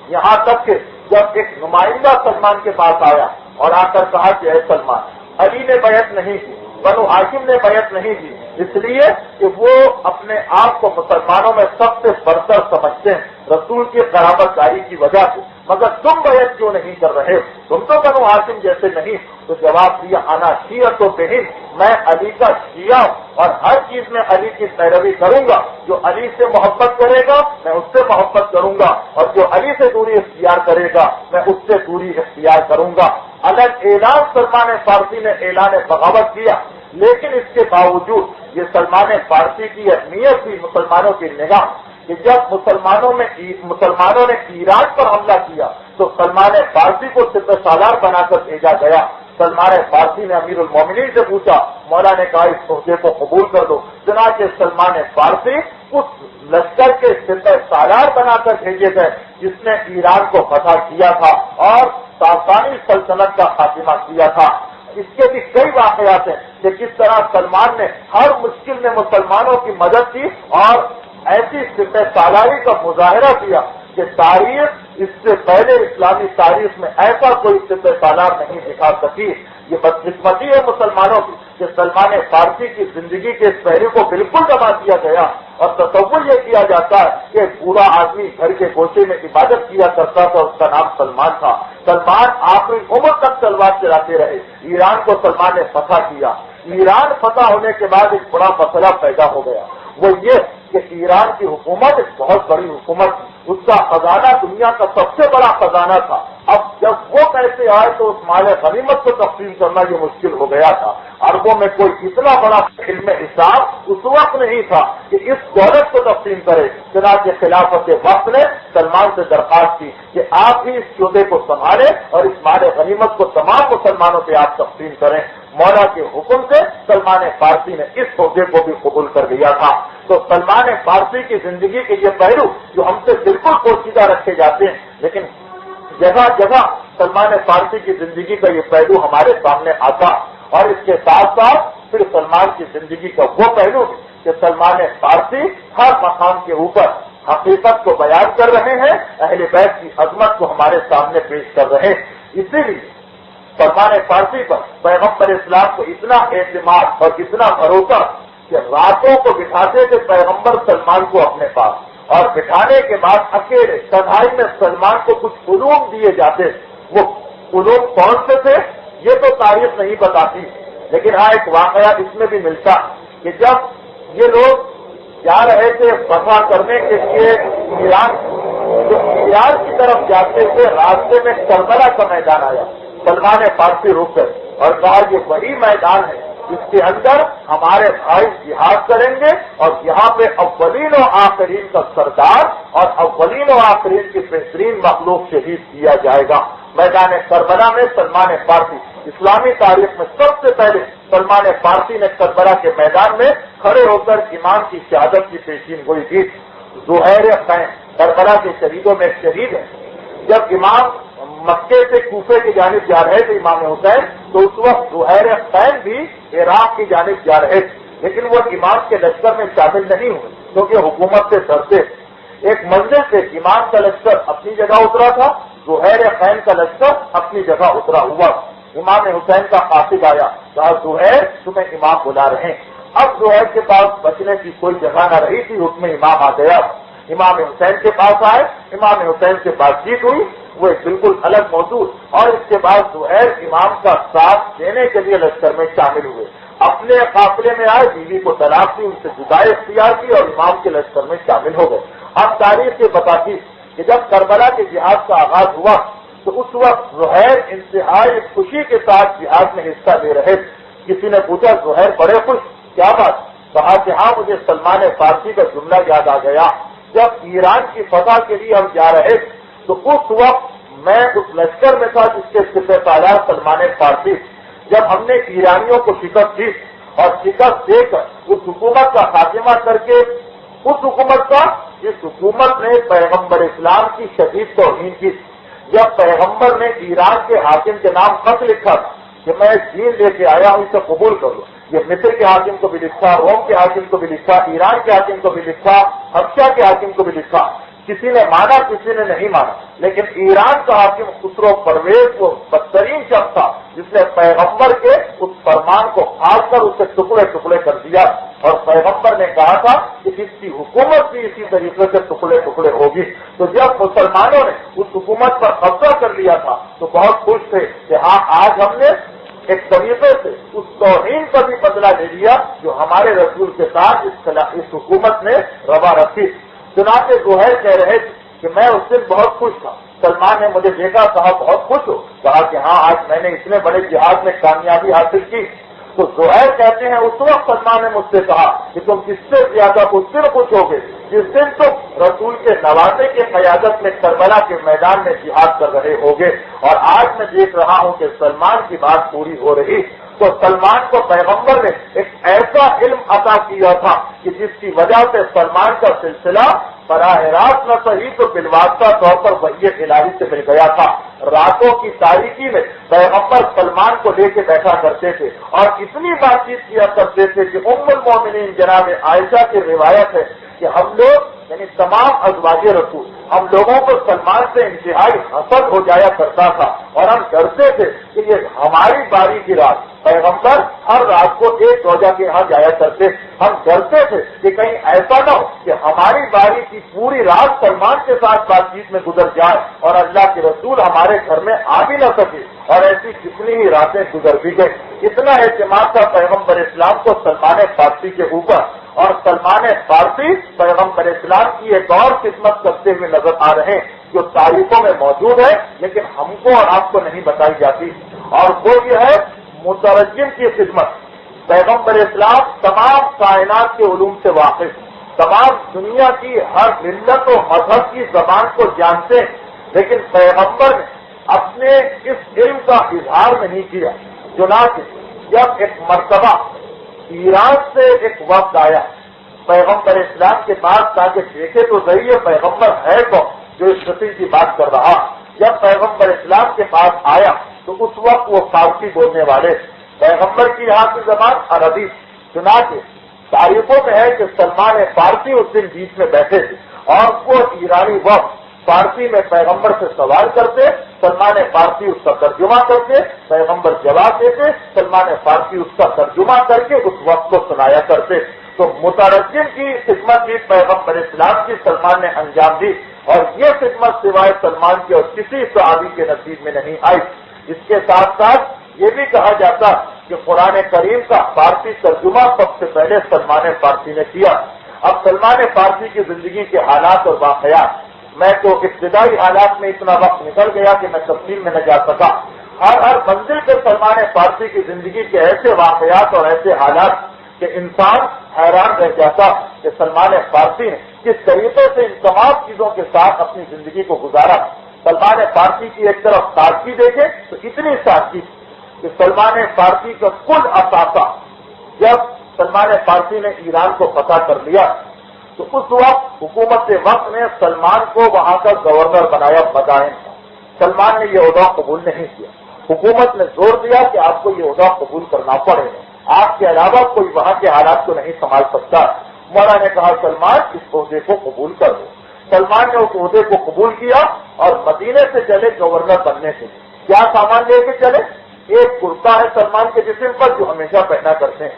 یہاں تک کہ جب ایک نمائندہ سلمان کے پاس آیا اور آ کر کہا کہ اے سلمان، علی نے بیعت نہیں کی، بنو ہاشم نے بیعت نہیں کی، اس لیے کہ وہ اپنے آپ کو مسلمانوں میں سب سے برتر سمجھتے ہیں رسول کی قرابت داری کی وجہ سے، مگر تم بیعت کیوں نہیں کر رہے؟ تم تو بنو ہاشم جیسے نہیں۔ تو جواب دیا، انا شیعۃ بہن، میں علی کا شیعہ ہوں، اور ہر چیز میں علی کی پیروی کروں گا۔ جو علی سے محبت کرے گا میں اس سے محبت کروں گا، اور جو علی سے دوری اختیار کرے گا میں اس سے دوری اختیار کروں گا۔ الگ اعلان سلمان فارسی نے اعلان بغاوت کیا، لیکن اس کے باوجود یہ سلمان فارسی کی اہمیت تھی مسلمانوں کی نگاہ کہ جب مسلمانوں نے ایران پر حملہ کیا تو سلمان فارسی کو سپہ سالار بنا کر بھیجا گیا۔ سلمان فارسی نے امیر المومنین سے پوچھا، مولا نے کہا اس عہدے کو قبول کر دو، چنانچہ سلمان فارسی اس لشکر کے سپہ سالار بنا کر بھیجے گئے جس نے ایران کو فتح کیا تھا اور ساسانی سلطنت کا خاتمہ کیا تھا۔ اس کے بھی کئی واقعات ہیں کہ کس طرح سلمان نے ہر مشکل میں مسلمانوں کی مدد کی اور ایسی سپہ سالاری کا مظاہرہ کیا کہ تاریخ اس سے پہلے اسلامی تاریخ میں ایسا کوئی سپہ سالار نہیں دکھا سکی۔ یہ بدقسمتی ہے مسلمانوں کی کہ سلمان فارسی کی زندگی کے اس پہلو کو بالکل دبا دیا گیا، اور تصور یہ کیا جاتا ہے کہ بوڑھا آدمی گھر کے گوشے میں عبادت کیا کرتا تھا، اس کا نام سلمان تھا۔ سلمان آخری عمر تک تلوار چلاتے رہے، ایران کو سلمان نے فتح کیا۔ ایران فتح ہونے کے بعد ایک بڑا مسئلہ پیدا ہو گیا، وہ یہ کہ ایران کی حکومت ایک بہت بڑی حکومت تھی، اس کا خزانہ دنیا کا سب سے بڑا خزانہ تھا۔ اب جب وہ پیسے آئے تو اس مال غنیمت کو تقسیم کرنا یہ مشکل ہو گیا تھا۔ عربوں میں کوئی اتنا بڑا علم حساب اس وقت نہیں تھا کہ اس دولت کو تقسیم کرے، چنانچہ خلافت وقت نے سلمان سے درخواست کی کہ آپ ہی اس شعبے کو سنبھالیں اور اس مال غنیمت کو تمام مسلمانوں سے آپ تقسیم کریں۔ مولا کے حکم سے سلمان فارسی نے اس عہدے کو بھی قبول کر لیا تھا۔ تو سلمان فارسی کی زندگی کے یہ پہلو جو ہم سے بالکل پوشیدہ رکھے جاتے ہیں، لیکن جگہ جگہ سلمان فارسی کی زندگی کا یہ پہلو ہمارے سامنے آتا، اور اس کے ساتھ ساتھ پھر سلمان کی زندگی کا وہ پہلو کہ سلمان فارسی ہر مقام کے اوپر حقیقت کو بیان کر رہے ہیں، اہل بیت کی عظمت کو ہمارے سامنے پیش کر رہے ہیں۔ اسی لیے سلمان فارسی پر پیغمبر اسلام کو اتنا اعتماد اور اتنا بھروسہ کہ راتوں کو بٹھاتے تھے پیغمبر سلمان کو اپنے پاس، اور بٹھانے کے بعد اکیلے تنہائی میں سلمان کو کچھ علوم دیے جاتے۔ وہ علوم کون سے تھے یہ تو تاریخ نہیں بتاتی، لیکن ہاں ایک واقعہ اس میں بھی ملتا کہ جب یہ لوگ جا رہے تھے فتح کرنے کے لیے ایران، تو ایران کی طرف جاتے ہوئے راستے میں کربلا کا میدان آیا۔ سلمان فارسی رک گئے اور کہا یہ وہی میدان ہے جس کے اندر ہمارے بھائی جہاد کریں گے اور یہاں پہ اولین و آخرین کا سردار اور اولین و آخرین کی بہترین مخلوق شہید کیا جائے گا۔ میدان کربلا میں سلمان فارسی، اسلامی تاریخ میں سب سے پہلے سلمان فارسی نے کربلا کے میدان میں کھڑے ہو کر امام کی شہادت کی پیشین گوئی کی۔ زہیر خین کربلا کے شہیدوں میں ایک شہید ہے۔ جب امام مکے سے کوفے کی جانب جا رہے تھے امام حسین، تو اس وقت زہیر خین بھی عراق کی جانب جا رہے تھے، لیکن وہ امام کے لشکر میں شامل نہیں ہوئے کیونکہ حکومت سے ڈرتے۔ ایک منزل سے امام کا لشکر اپنی جگہ اترا تھا، زہیر خین کا لشکر اپنی جگہ اترا ہوا۔ امام حسین کا قاصد آیا، کہا زہیر تمہیں امام بلا رہے ہیں۔ اب زہیر کے پاس بچنے کی کوئی جگہ نہ رہی تھی، حکم امام آ گیا۔ امام حسین کے پاس آئے، امام حسین سے بات چیت ہوئی، وہ ایک بالکل الگ موضوع، اور اس کے بعد زہیر امام کا ساتھ دینے کے لیے لشکر میں شامل ہوئے۔ اپنے قافلے میں آئے، بیوی کو طلاق دی، ان سے جدائی اختیار کی اور امام کے لشکر میں شامل ہو گئے۔ اب تاریخ یہ بتاتی کہ جب کربلا کے جہاد کا آغاز ہوا تو اس وقت زہیر انتہائی خوشی کے ساتھ جہاد میں حصہ لے رہے تھے۔ کسی نے پوچھا زہیر بڑے خوش، کیا بات؟ کہا کہ ہاں مجھے سلمان فارسی کا جملہ یاد آ گیا، جب ایران کی فتح کے لیے ہم جا رہے تھے تو اس وقت میں اس لشکر میں تھا جس کے سپہ سالار سلمان فارسی۔ جب ہم نے ایرانیوں کو شکست دی اور شکست دے کر اس حکومت کا خاتمہ کر کے اس حکومت کا جس حکومت نے پیغمبر اسلام کی شدید توہین کی، جب پیغمبر نے ایران کے حاکم کے نام خط لکھا کہ میں دین لے کے آیا ہوں اسے قبول کر لو، یہ مصر کے حاکم کو بھی لکھا، روم کے حاکم کو بھی لکھا، ایران کے حاکم کو بھی لکھا، حبشہ کے حاکم کو بھی لکھا، کسی نے مانا کسی نے نہیں مانا، لیکن ایران کا حاکم خسرو پرویز وہ بدترین شخص تھا جس نے پیغمبر کے اس فرمان کو کھاڑ کر اسے ٹکڑے ٹکڑے کر دیا، اور پیغمبر نے کہا تھا کہ اس کی حکومت بھی اسی طریقے سے ٹکڑے ٹکڑے ہوگی۔ تو جب مسلمانوں نے اس حکومت پر قبضہ کر لیا تھا تو بہت خوش تھے کہ ہاں آج ہم نے ایک طریقے سے اس توہین کا بھی بدلہ لے لیا جو ہمارے رسول کے ساتھ اس حکومت نے روا رکھی۔ چنانچہ زہیر کہہ رہے تھے کہ میں اس دن بہت خوش تھا، سلمان نے مجھے دیکھا، کہا بہت خوش ہو، کہا کہ ہاں آج میں نے اتنے بڑے جہاد میں کامیابی حاصل کی۔ تو زہیر کہتے ہیں اس وقت سلمان نے مجھ سے کہا کہ تم کس سے زیادہ اس دن خوش ہو گے جس دن تم رسول کے نوازے کی قیادت میں کربلا کے میدان میں جہاد کر رہے ہوگے، اور آج میں دیکھ رہا ہوں کہ سلمان کی بات پوری ہو رہی۔ تو سلمان کو پیغمبر نے ایک ایسا علم عطا کیا تھا کہ جس کی وجہ سے سلمان کا سلسلہ براہ راست نہ صحیح تو بالواسطہ طور پر وحی الہی سے مل گیا تھا۔ راتوں کی تاریکی میں پیغمبر سلمان کو لے کے بیٹھا کرتے تھے اور اتنی بات چیت کیا کرتے تھے کہ ام المومنین جناب عائشہ کی روایت ہے کہ ہم لوگ یعنی تمام ازواج رسول ہم لوگوں کو سلمان سے انتہائی حسد ہو جایا کرتا تھا، اور ہم ڈرتے تھے کہ یہ ہماری باری کی رات، پیغمبر ہر رات کو ایک روزہ کے یہاں جایا کرتے، ہم ڈرتے تھے کہ کہیں ایسا نہ ہو کہ ہماری باری کی پوری رات سلمان کے ساتھ بات چیت میں گزر جائے اور اللہ کے رسول ہمارے گھر میں آ بھی نہ سکے، اور ایسی کتنی ہی راتیں گزر بھی گئی۔ اتنا اعتماد تھا پیغمبر اسلام کو سلمان فارسی کے اوپر، اور سلمان فارسی پیغمبر اسلام کی ایک اور خدمت کرتے ہوئے نظر آ رہے ہیں جو تاریخوں میں موجود ہے لیکن ہم کو اور آپ کو نہیں بتائی جاتی، اور وہ یہ ہے مترجم کی خدمت۔ پیغمبر اسلام تمام کائنات کے علوم سے واقف، تمام دنیا کی ہر ملت و مذہب کی زبان کو جانتے ہیں، لیکن پیغمبر نے اپنے اس علم کا اظہار نہیں کیا۔ چنانچہ جب ایک مرتبہ ایران سے ایک وفد آیا پیغمبر اسلام کے پاس تاکہ دیکھے تو صحیح پیغمبر ہے کون جو اس قسم کی بات کر رہا، جب پیغمبر اسلام کے پاس آیا تو اس وقت وہ فارسی بولنے والے، پیغمبر کی یہاں کی زبان عربی۔ چنانچہ تاریخوں میں ہے کہ سلمان فارسی اس دن بیچ میں بیٹھے تھے اور وہ ایرانی وقت فارسی میں پیغمبر سے سوال کرتے، سلمان فارسی اس کا ترجمہ کرتے، پیغمبر جواب دیتے، سلمان فارسی اس کا ترجمہ کر کے اس وقت کو سنایا کرتے۔ تو مترجم کی خدمت بھی پیغمبر اسلام کی سلمان نے انجام دی، اور یہ خدمت سوائے سلمان کی اور کسی صحابی کے نصیب میں نہیں آئی۔ اس کے ساتھ ساتھ یہ بھی کہا جاتا کہ قرآن کریم کا فارسی ترجمہ سب سے پہلے سلمان فارسی نے کیا۔ اب سلمان فارسی کی زندگی کے حالات اور واقعات، میں تو ابتدائی حالات میں اتنا وقت نکل گیا کہ میں تفصیل میں نہ جا سکا۔ ہر منزل پر سلمان فارسی کی زندگی کے ایسے واقعات اور ایسے حالات کہ انسان حیران رہ جاتا کہ سلمان فارسی نے کس طریقے سے ان تمام چیزوں کے ساتھ اپنی زندگی کو گزارا۔ سلمان فارسی کی ایک طرف سادگی دیکھیں تو اتنی سادگی کہ سلمان فارسی کا کل اثاثہ، جب سلمان فارسی نے ایران کو فتح کر لیا تو اس وقت حکومت وقت نے سلمان کو وہاں کا گورنر بنایا مدائن۔ سلمان نے یہ عہدہ قبول نہیں کیا۔ حکومت نے زور دیا کہ آپ کو یہ عہدہ قبول کرنا پڑے گا، آپ کے علاوہ کوئی وہاں کے حالات کو نہیں سنبھال سکتا۔ مولا نے کہا سلمان اس عہدے کو قبول کر دو۔ سلمان نے اس عہدے کو قبول کیا اور مدینے سے چلے گورنر بننے سے۔ کیا سامان لے کے چلے؟ ایک کرتا ہے سلمان کے جسم پر جو ہمیشہ پہنا کرتے ہیں،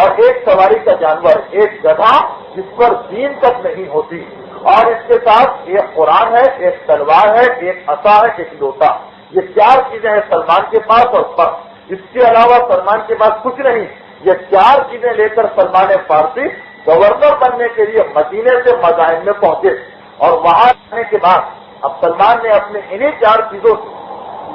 اور ایک سواری کا جانور، ایک گدھا جس پر زین تک نہیں ہوتی، اور اس کے ساتھ ایک قرآن ہے، ایک تلوار ہے، ایک عصا ہے، ایک لوٹا۔ یہ 4 چیزیں ہیں سلمان کے پاس اور پر اس کے علاوہ سلمان کے پاس کچھ نہیں۔ یہ 4 چیزیں لے کر سلمان فارسی گورنر بننے کے لیے مدینے سے مدائن میں پہنچے، اور وہاں آنے کے بعد اب سلمان نے اپنے انہی 4 چیزوں سے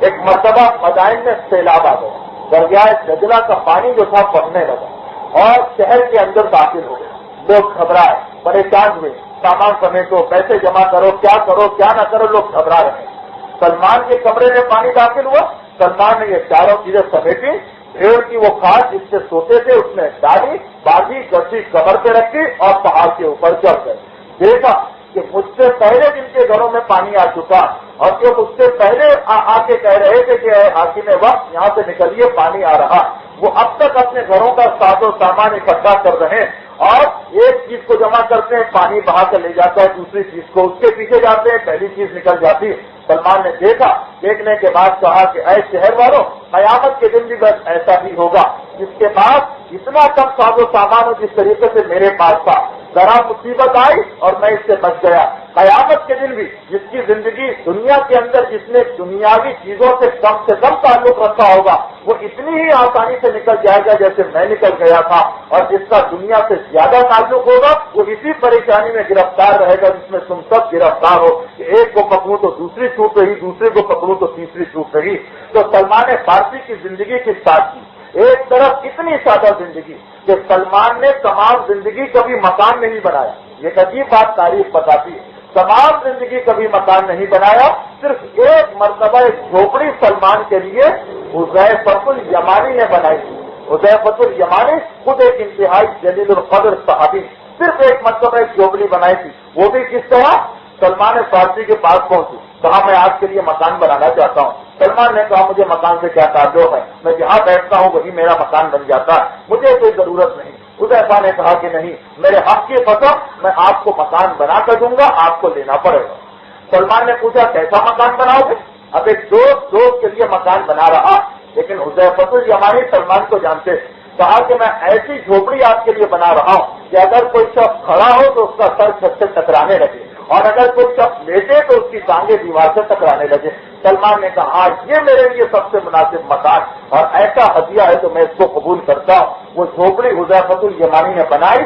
ایک مرتبہ مدائن میں سیلاب آ گیا، دریائے دجلہ کا پانی جو تھا بڑھنے لگا اور شہر کے اندر داخل ہو گئے۔ لوگ گھبرائے، پریشان ہوئے، سامان سمیٹو، پیسے جمع کرو، کیا نہ کرو، لوگ گھبرا رہے ہیں۔ سلمان کے کمرے میں پانی داخل ہوا، سلمان نے یہ 4 چیزیں سمیٹی، بھیڑ کی وہ کھاد جس سے سوتے تھے اس میں ڈالی، باندھی، گٹھی کمر پہ رکھی اور پہاڑ کے اوپر چڑھ گئے۔ دیکھا کہ مجھ سے پہلے جن کے گھروں میں پانی آ چکا اور جو مجھ سے پہلے آ کے کہہ رہے تھے کہ اے حاکم وقت یہاں سے نکلیے پانی آ رہا، وہ اب تک اپنے گھروں کا ساز و سامان اکٹھا کر رہے ہیں اور ایک چیز کو جمع کرتے ہیں، پانی بہا کر لے جاتا ہے دوسری چیز کو، اس کے پیچھے جاتے ہیں، پہلی چیز نکل جاتی ہے۔ سلمان نے دیکھا، دیکھنے کے بعد کہا کہ اے شہر والوں، قیامت کے دن بھی بس ایسا ہی ہوگا، جس کے پاس اتنا کم ساز و سامان ہو جس طریقے سے میرے پاس تھا، ذرا مصیبت آئی اور میں اس سے بچ گیا۔ قیامت کے دن بھی جس کی زندگی دنیا کے اندر جس نے دنیاوی چیزوں سے کم تعلق رکھا ہوگا وہ اتنی ہی آسانی سے نکل جائے گا جیسے میں نکل گیا تھا، اور جس کا دنیا سے زیادہ تعلق ہوگا وہ اسی پریشانی میں گرفتار رہے گا جس میں تم سب گرفتار ہو کہ ایک کو پکڑوں تو دوسری چھوٹ رہی، دوسرے کو پکڑوں تو تیسری چھوٹ رہی۔ تو سلمان فارسی کی زندگی کی سادگی، ایک طرف اتنی سادہ زندگی کہ سلمان نے تمام زندگی کبھی مکان نہیں بنایا۔ یہ عجیب بات تاریخ بتاتی ہے، تمام زندگی کبھی مکان نہیں بنایا، صرف ایک مرتبہ ایک جھوپڑی سلمان کے لیے حذیفۃ الیمانی نے بنائی تھی۔ حذیفۃ الیمانی خود ایک انتہائی جلیل القدر صحابی، صرف ایک مرتبہ ایک جھوپڑی بنائی تھی، وہ بھی کس طرح؟ سلمان فارسی کے پاس پہنچی، کہا میں آپ کے لیے مکان بنانا چاہتا ہوں۔ سلمان نے کہا مجھے مکان سے کیا تعلق ہے، میں جہاں بیٹھتا ہوں وہی میرا مکان بن جاتا ہے، مجھے کوئی ضرورت نہیں۔ حذیفہ نے کہا کہ نہیں، میرے حق کی قسم میں آپ کو مکان بنا کر دوں گا، آپ کو لینا پڑے گا۔ سلمان نے پوچھا کیسا مکان بناؤ گے؟ اب ایک دوست کے لیے مکان بنا رہا، لیکن حذیفۃ الیمانی سلمان کو جانتے، کہا کہ میں ایسی جھوپڑی آپ کے لیے بنا رہا ہوں کہ اگر کوئی شخص کھڑا ہو تو اس کا سر چھت سے ٹکرانے لگے، اور اگر کوئی شخص لیٹے تو اس کی ٹانگیں دیوار سے ٹکرانے لگے۔ سلمان نے کہا یہ میرے لیے سب سے مناسب مکان اور ایسا ہدیہ ہے تو میں اس کو قبول کرتا ہوں۔ وہ جھوپڑی حذیفۃ الیمانی نے بنائی،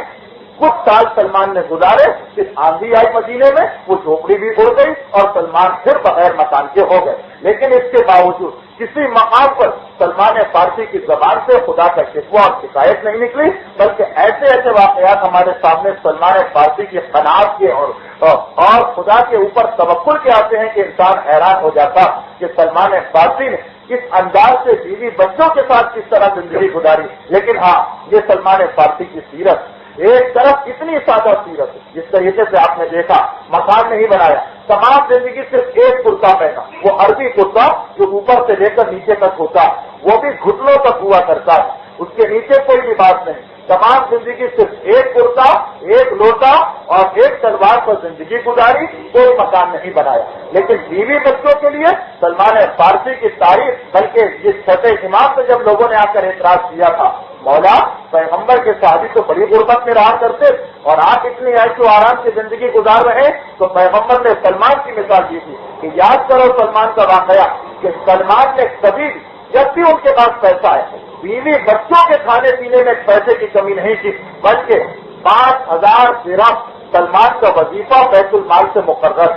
کچھ سال سلمان نے گزارے، پھر آندھی آئی مدینے میں، وہ جھوپڑی بھی اڑ گئی اور سلمان پھر بغیر مکان کے ہو گئے۔ لیکن اس کے باوجود کسی مقام پر سلمان فارسی کی زبان سے خدا کا شکوہ اور شکایت نہیں نکلی، بلکہ ایسے ایسے واقعات ہمارے سامنے سلمان فارسی کی قناعت کے اور خدا کے اوپر توکل کے آتے ہیں کہ انسان حیران ہو جاتا کہ سلمان فارسی نے کس انداز سے بیوی بچوں کے ساتھ کس طرح زندگی گزاری۔ لیکن ہاں، یہ سلمان فارسی کی سیرت، ایک طرف اتنی سادہ سیرت جس طریقے سے آپ نے دیکھا، مکان نہیں بنایا، تمام زندگی صرف ایک کرتا پہنا، وہ عربی کرتا جو اوپر سے لے کر نیچے تک ہوتا، وہ بھی گھٹنوں تک ہوا کرتا ہے، اس کے نیچے کوئی لباس نہیں، تمام زندگی صرف ایک کرتا، ایک لوٹا اور ایک تلوار پر زندگی گزاری، کوئی مکان نہیں بنایا۔ لیکن بیوی بچوں کے لیے سلمان فارسی کی تاریخ، بلکہ جس چھٹے امام سے جب لوگوں نے آ کر اعتراض کیا تھا، مولا پیغمبر کے صحابی تو بڑی غربت میں رہا کرتے اور آپ اتنی عیش و آرام کی زندگی گزار رہے، تو پیغمبر نے سلمان کی مثال دی تھی کہ یاد کرو سلمان کا واقعہ کہ سلمان نے کبھی جب بھی ان کے پاس پیسہ ہے، بیوی بچوں کے کھانے پینے میں پیسے کی کمی نہیں تھی، بلکہ 5,000 درہم سلمان کا وظیفہ بیت المال سے مقرر۔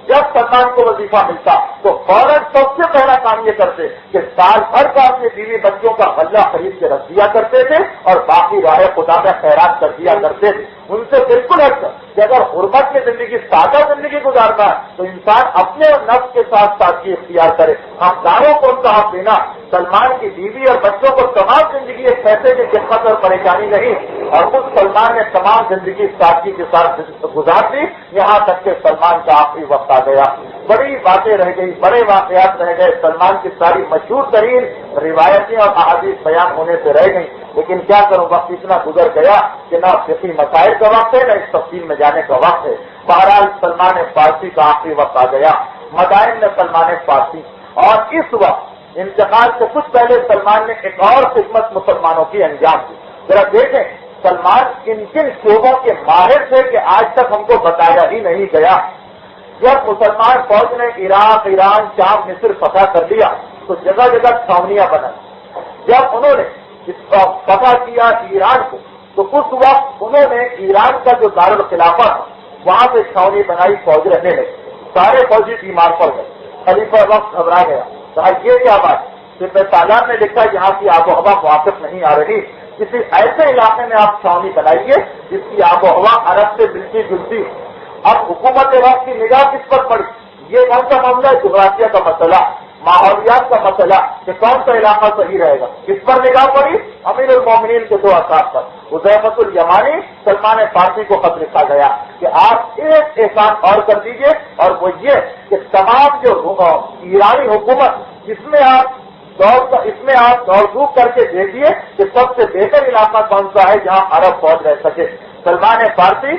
جب سلمان کو وظیفہ ملتا تو فوراً سب سے پہلا کام یہ کرتے کہ سال بھر کا اپنے بیوی بچوں کا غلہ خرید کے رکھ دیا کرتے تھے اور باقی راہ خدا میں خیرات کر دیا کرتے تھے۔ ان سے بالکل ہٹ کر کہ اگر غربت میں زندگی، سادہ زندگی گزارنا ہے تو انسان اپنے نفس کے ساتھ سادگی اختیار کرے، حقداروں کو ان کا حق دینا۔ سلمان کی بیوی اور بچوں کو تمام زندگی ایک پیسے کی دقت اور پریشانی نہیں، اور خود سلمان نے تمام زندگی سادگی کے ساتھ گزار دی، یہاں تک کہ سلمان کا آخری وقت آ گیا۔ بڑی باتیں رہ گئی، بڑے واقعات رہ گئے، سلمان کی ساری مشہور ترین روایتیں اور احادیث بیان ہونے سے رہ گئیں، لیکن کیا کروں، وقت اتنا گزر گیا کہ نہ فقہی مسائل کا وقت ہے نہ اس تفصیل میں جانے کا وقت ہے۔ بہرحال سلمان فارسی کا آخری وقت آ گیا، مدائن میں سلمان فارسی، اور اس وقت انتقال سے کچھ پہلے سلمان نے ایک اور خدمت مسلمانوں کی انجام دی۔ ذرا دیکھیں سلمان کن کن شعبوں کے ماہر تھے کہ آج تک ہم کو بتایا ہی نہیں گیا۔ جب مسلمان فوج نے عراق، ایران، شام، مصر فتح کر لیا تو جگہ جگہ چھاونیاں بنائی۔ جب انہوں نے اس کا فتح کیا ایران کو تو اس وقت انہوں نے ایران کا جو دارالخلافہ تھا وہاں پہ چھاونی بنائی، فوج رہنے لگی، سارے فوجی بیمار پڑ گئے، خلیفہ وقت گھبرا گیا، کہا یہ کیا بات، صرف تعلیم نے لکھا یہاں کی آب و ہوا موافق نہیں آ رہی، کسی ایسے علاقے میں آپ چھاونی بنائیے جس کی آب و ہوا عرب سے ملتی جلتی ہو۔ اب حکومت وقت کی نگاہ کس پر پڑی، یہ کون سا معاملہ ہے، جغرافیہ کا مسئلہ، ماحولیات کا مسئلہ کہ کون سا علاقہ صحیح رہے گا، اس پر نگاہ پڑی۔ امیر المومنین کے 2 اثاث پر حذیفۃ الیمانی سلمان فارسی کو خط لکھا گیا کہ آپ ایک احسان اور کر دیجئے، اور وہ یہ کہ تمام جو ایرانی حکومت اس میں آپ دوڑ دھوپ کر کے دیکھیے کہ سب سے بہتر علاقہ کون سا ہے جہاں عرب فوج رہ سکے۔ سلمان فارسی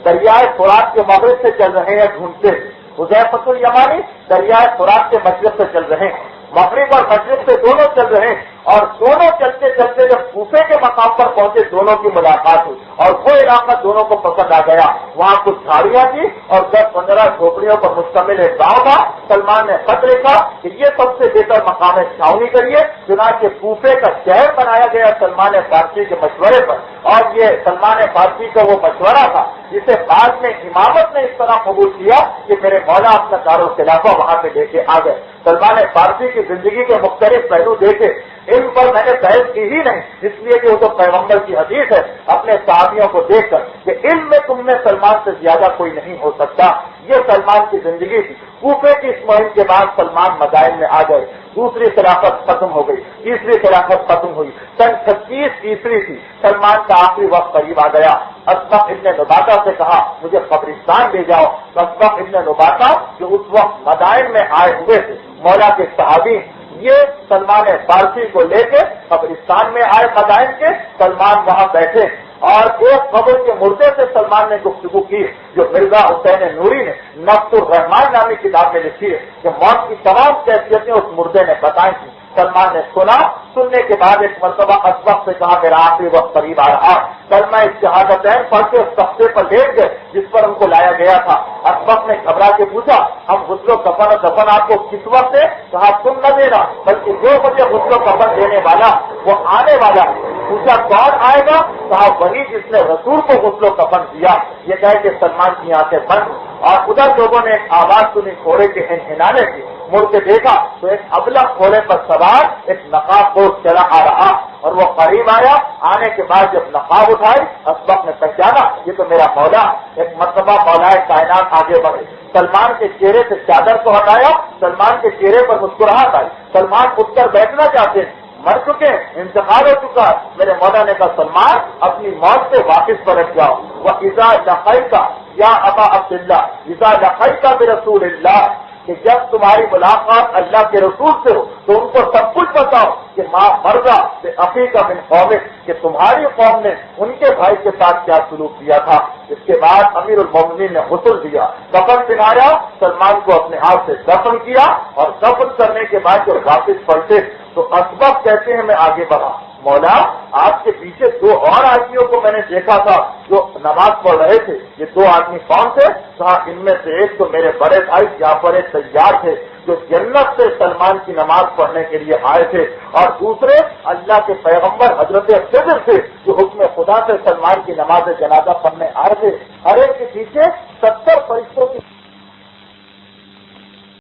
دریائے فرات کے مغرب سے چل رہے ہیں ڈھونڈتے، حذیفۃ الیمانی دریائے فرات کے مشرق سے چل رہے ہیں، مغرب اور مشرق سے دونوں چل رہے ہیں، اور دونوں چلتے چلتے جب کوفے کے مقام پر پہنچے دونوں کی ملاقات ہوئی اور وہ علاقہ دونوں کو پسند آ گیا۔ وہاں کچھ جھاڑیاں تھی اور 10-15 جھوپڑیوں پر مشتمل ایک گاؤں تھا۔ سلمان نے خط لکھا کہ یہ سب سے بہتر مقام ہے، چھاونی کریے، چنانچہ کوفے کا شہر بنایا گیا سلمان فارسی کے مشورے پر، اور یہ سلمان فارسی کا وہ مشورہ تھا جسے بعد میں امامت نے اس طرح قبول کیا کہ میرے مولا اپنا دارالخلافہ وہاں پہ لے کے آ گئے۔ سلمان فارسی کی زندگی کے مختلف پہلو دیکھے، ان پر میں نے بحث کی ہی نہیں، اس لیے کہ وہ تو پیغمبر کی حدیث ہے اپنے صحابیوں کو دیکھ کر کہ علم میں تم میں سلمان سے زیادہ کوئی نہیں ہو سکتا۔ یہ سلمان کی زندگی تھی۔ کوفے کی اس مہم کے بعد سلمان مدائن میں آ گئے، دوسری خلافت ختم ہو گئی، تیسری خلافت ختم ہوئی، سن 36 عیسوی تھی، سلمان کا آخری وقت قریب آ گیا۔ اسبق ابن نباتہ سے کہا مجھے قبرستان لے جاؤ۔ اسبق ابن نباتہ جو اس وقت مدائن میں آئے ہوئے تھے، مولا کے صحابی، یہ سلمان فارسی کو لے کے قبرستان میں آئے مدائن کے۔ سلمان وہاں بیٹھے اور ایک قبر کے مردے سے سلمان نے گفتگو کی جو مرزا حسین نوری نے نفس الرحمان نامی کتاب میں لکھی ہے کہ موت کی تمام کیفیتیں اس مردے نے بتائی تھیں۔ سلمان نے سنا، سننے کے بعد ایک مرتبہ اسبق سے کہا میرا آخری وقت قریب آ رہا، کلمہ شہادتین پڑھ کے اس تختے پر لیٹ گئے جس پر ان کو لایا گیا تھا۔ اسبق نے گھبرا کے پوچھا ہم غسل و کفن اور دفن آپ کو کس وقت ہے؟ کہا تم نہ دینا بلکہ جو مجھے غسل و کفن دینے والا وہ آنے والا ہے۔ پوچھا کون آئے گا؟ کہا وہی جس نے رسول کو غسل و کفن دیا۔ یہ کہہ کے سلمان کی آنکھیں بند، اور ادھر لوگوں نے ایک آواز سنی گھوڑے کے ہنہنانے کی، مڑ کے دیکھا تو ایک ابلغ گھوڑے پر سوار ایک نقاب پوش چلا آ رہا، اور وہ قریب آیا۔ آنے کے بعد جب نقاب اٹھائی اسبق نے پہچانا یہ تو میرا مولا۔ ایک مرتبہ مولائے کائنات آگے بڑھے، سلمان کے چہرے سے چادر کو ہٹایا، سلمان کے چہرے پر مسکراہٹ آئی۔ سلمان اٹھ کر بیٹھنا چاہتے ہیں، مر چکے، انتقال ہو چکا۔ میرے مولا نے کہا سلمان اپنی موت سے واپس پلٹ جاؤ۔ وہ اذا لقیت یا ابا عبداللہ اذا لقیت برسول اللہ، کہ جب تمہاری ملاقات اللہ کے رسول سے ہو تو ان کو سب کچھ بتاؤ کہ ماں مرضا سے عقیقہ من قومک، کہ تمہاری قوم نے ان کے بھائی کے ساتھ کیا سلوک کیا تھا۔ اس کے بعد امیر المومنین نے غسل دیا، کفن پہنایا، سلمان کو اپنے ہاتھ سے دفن کیا، اور دفن کرنے کے بعد جب واپس پلٹے تو اسبق کہتے ہیں میں آگے بڑھا، مولا آپ کے پیچھے 2 اور آدمیوں کو میں نے دیکھا تھا جو نماز پڑھ رہے تھے، یہ 2 آدمی کون تھے؟ کہا ان میں سے ایک تو میرے بڑے بھائی جعفر تیار تھے، جو جنت سے سلمان کی نماز پڑھنے کے لیے آئے تھے، اور دوسرے اللہ کے پیغمبر حضرت خضر تھے جو حکم خدا سے سلمان کی نماز جنازہ پڑھنے آئے تھے۔ ہر ایک کے پیچھے 70 فرشتوں کی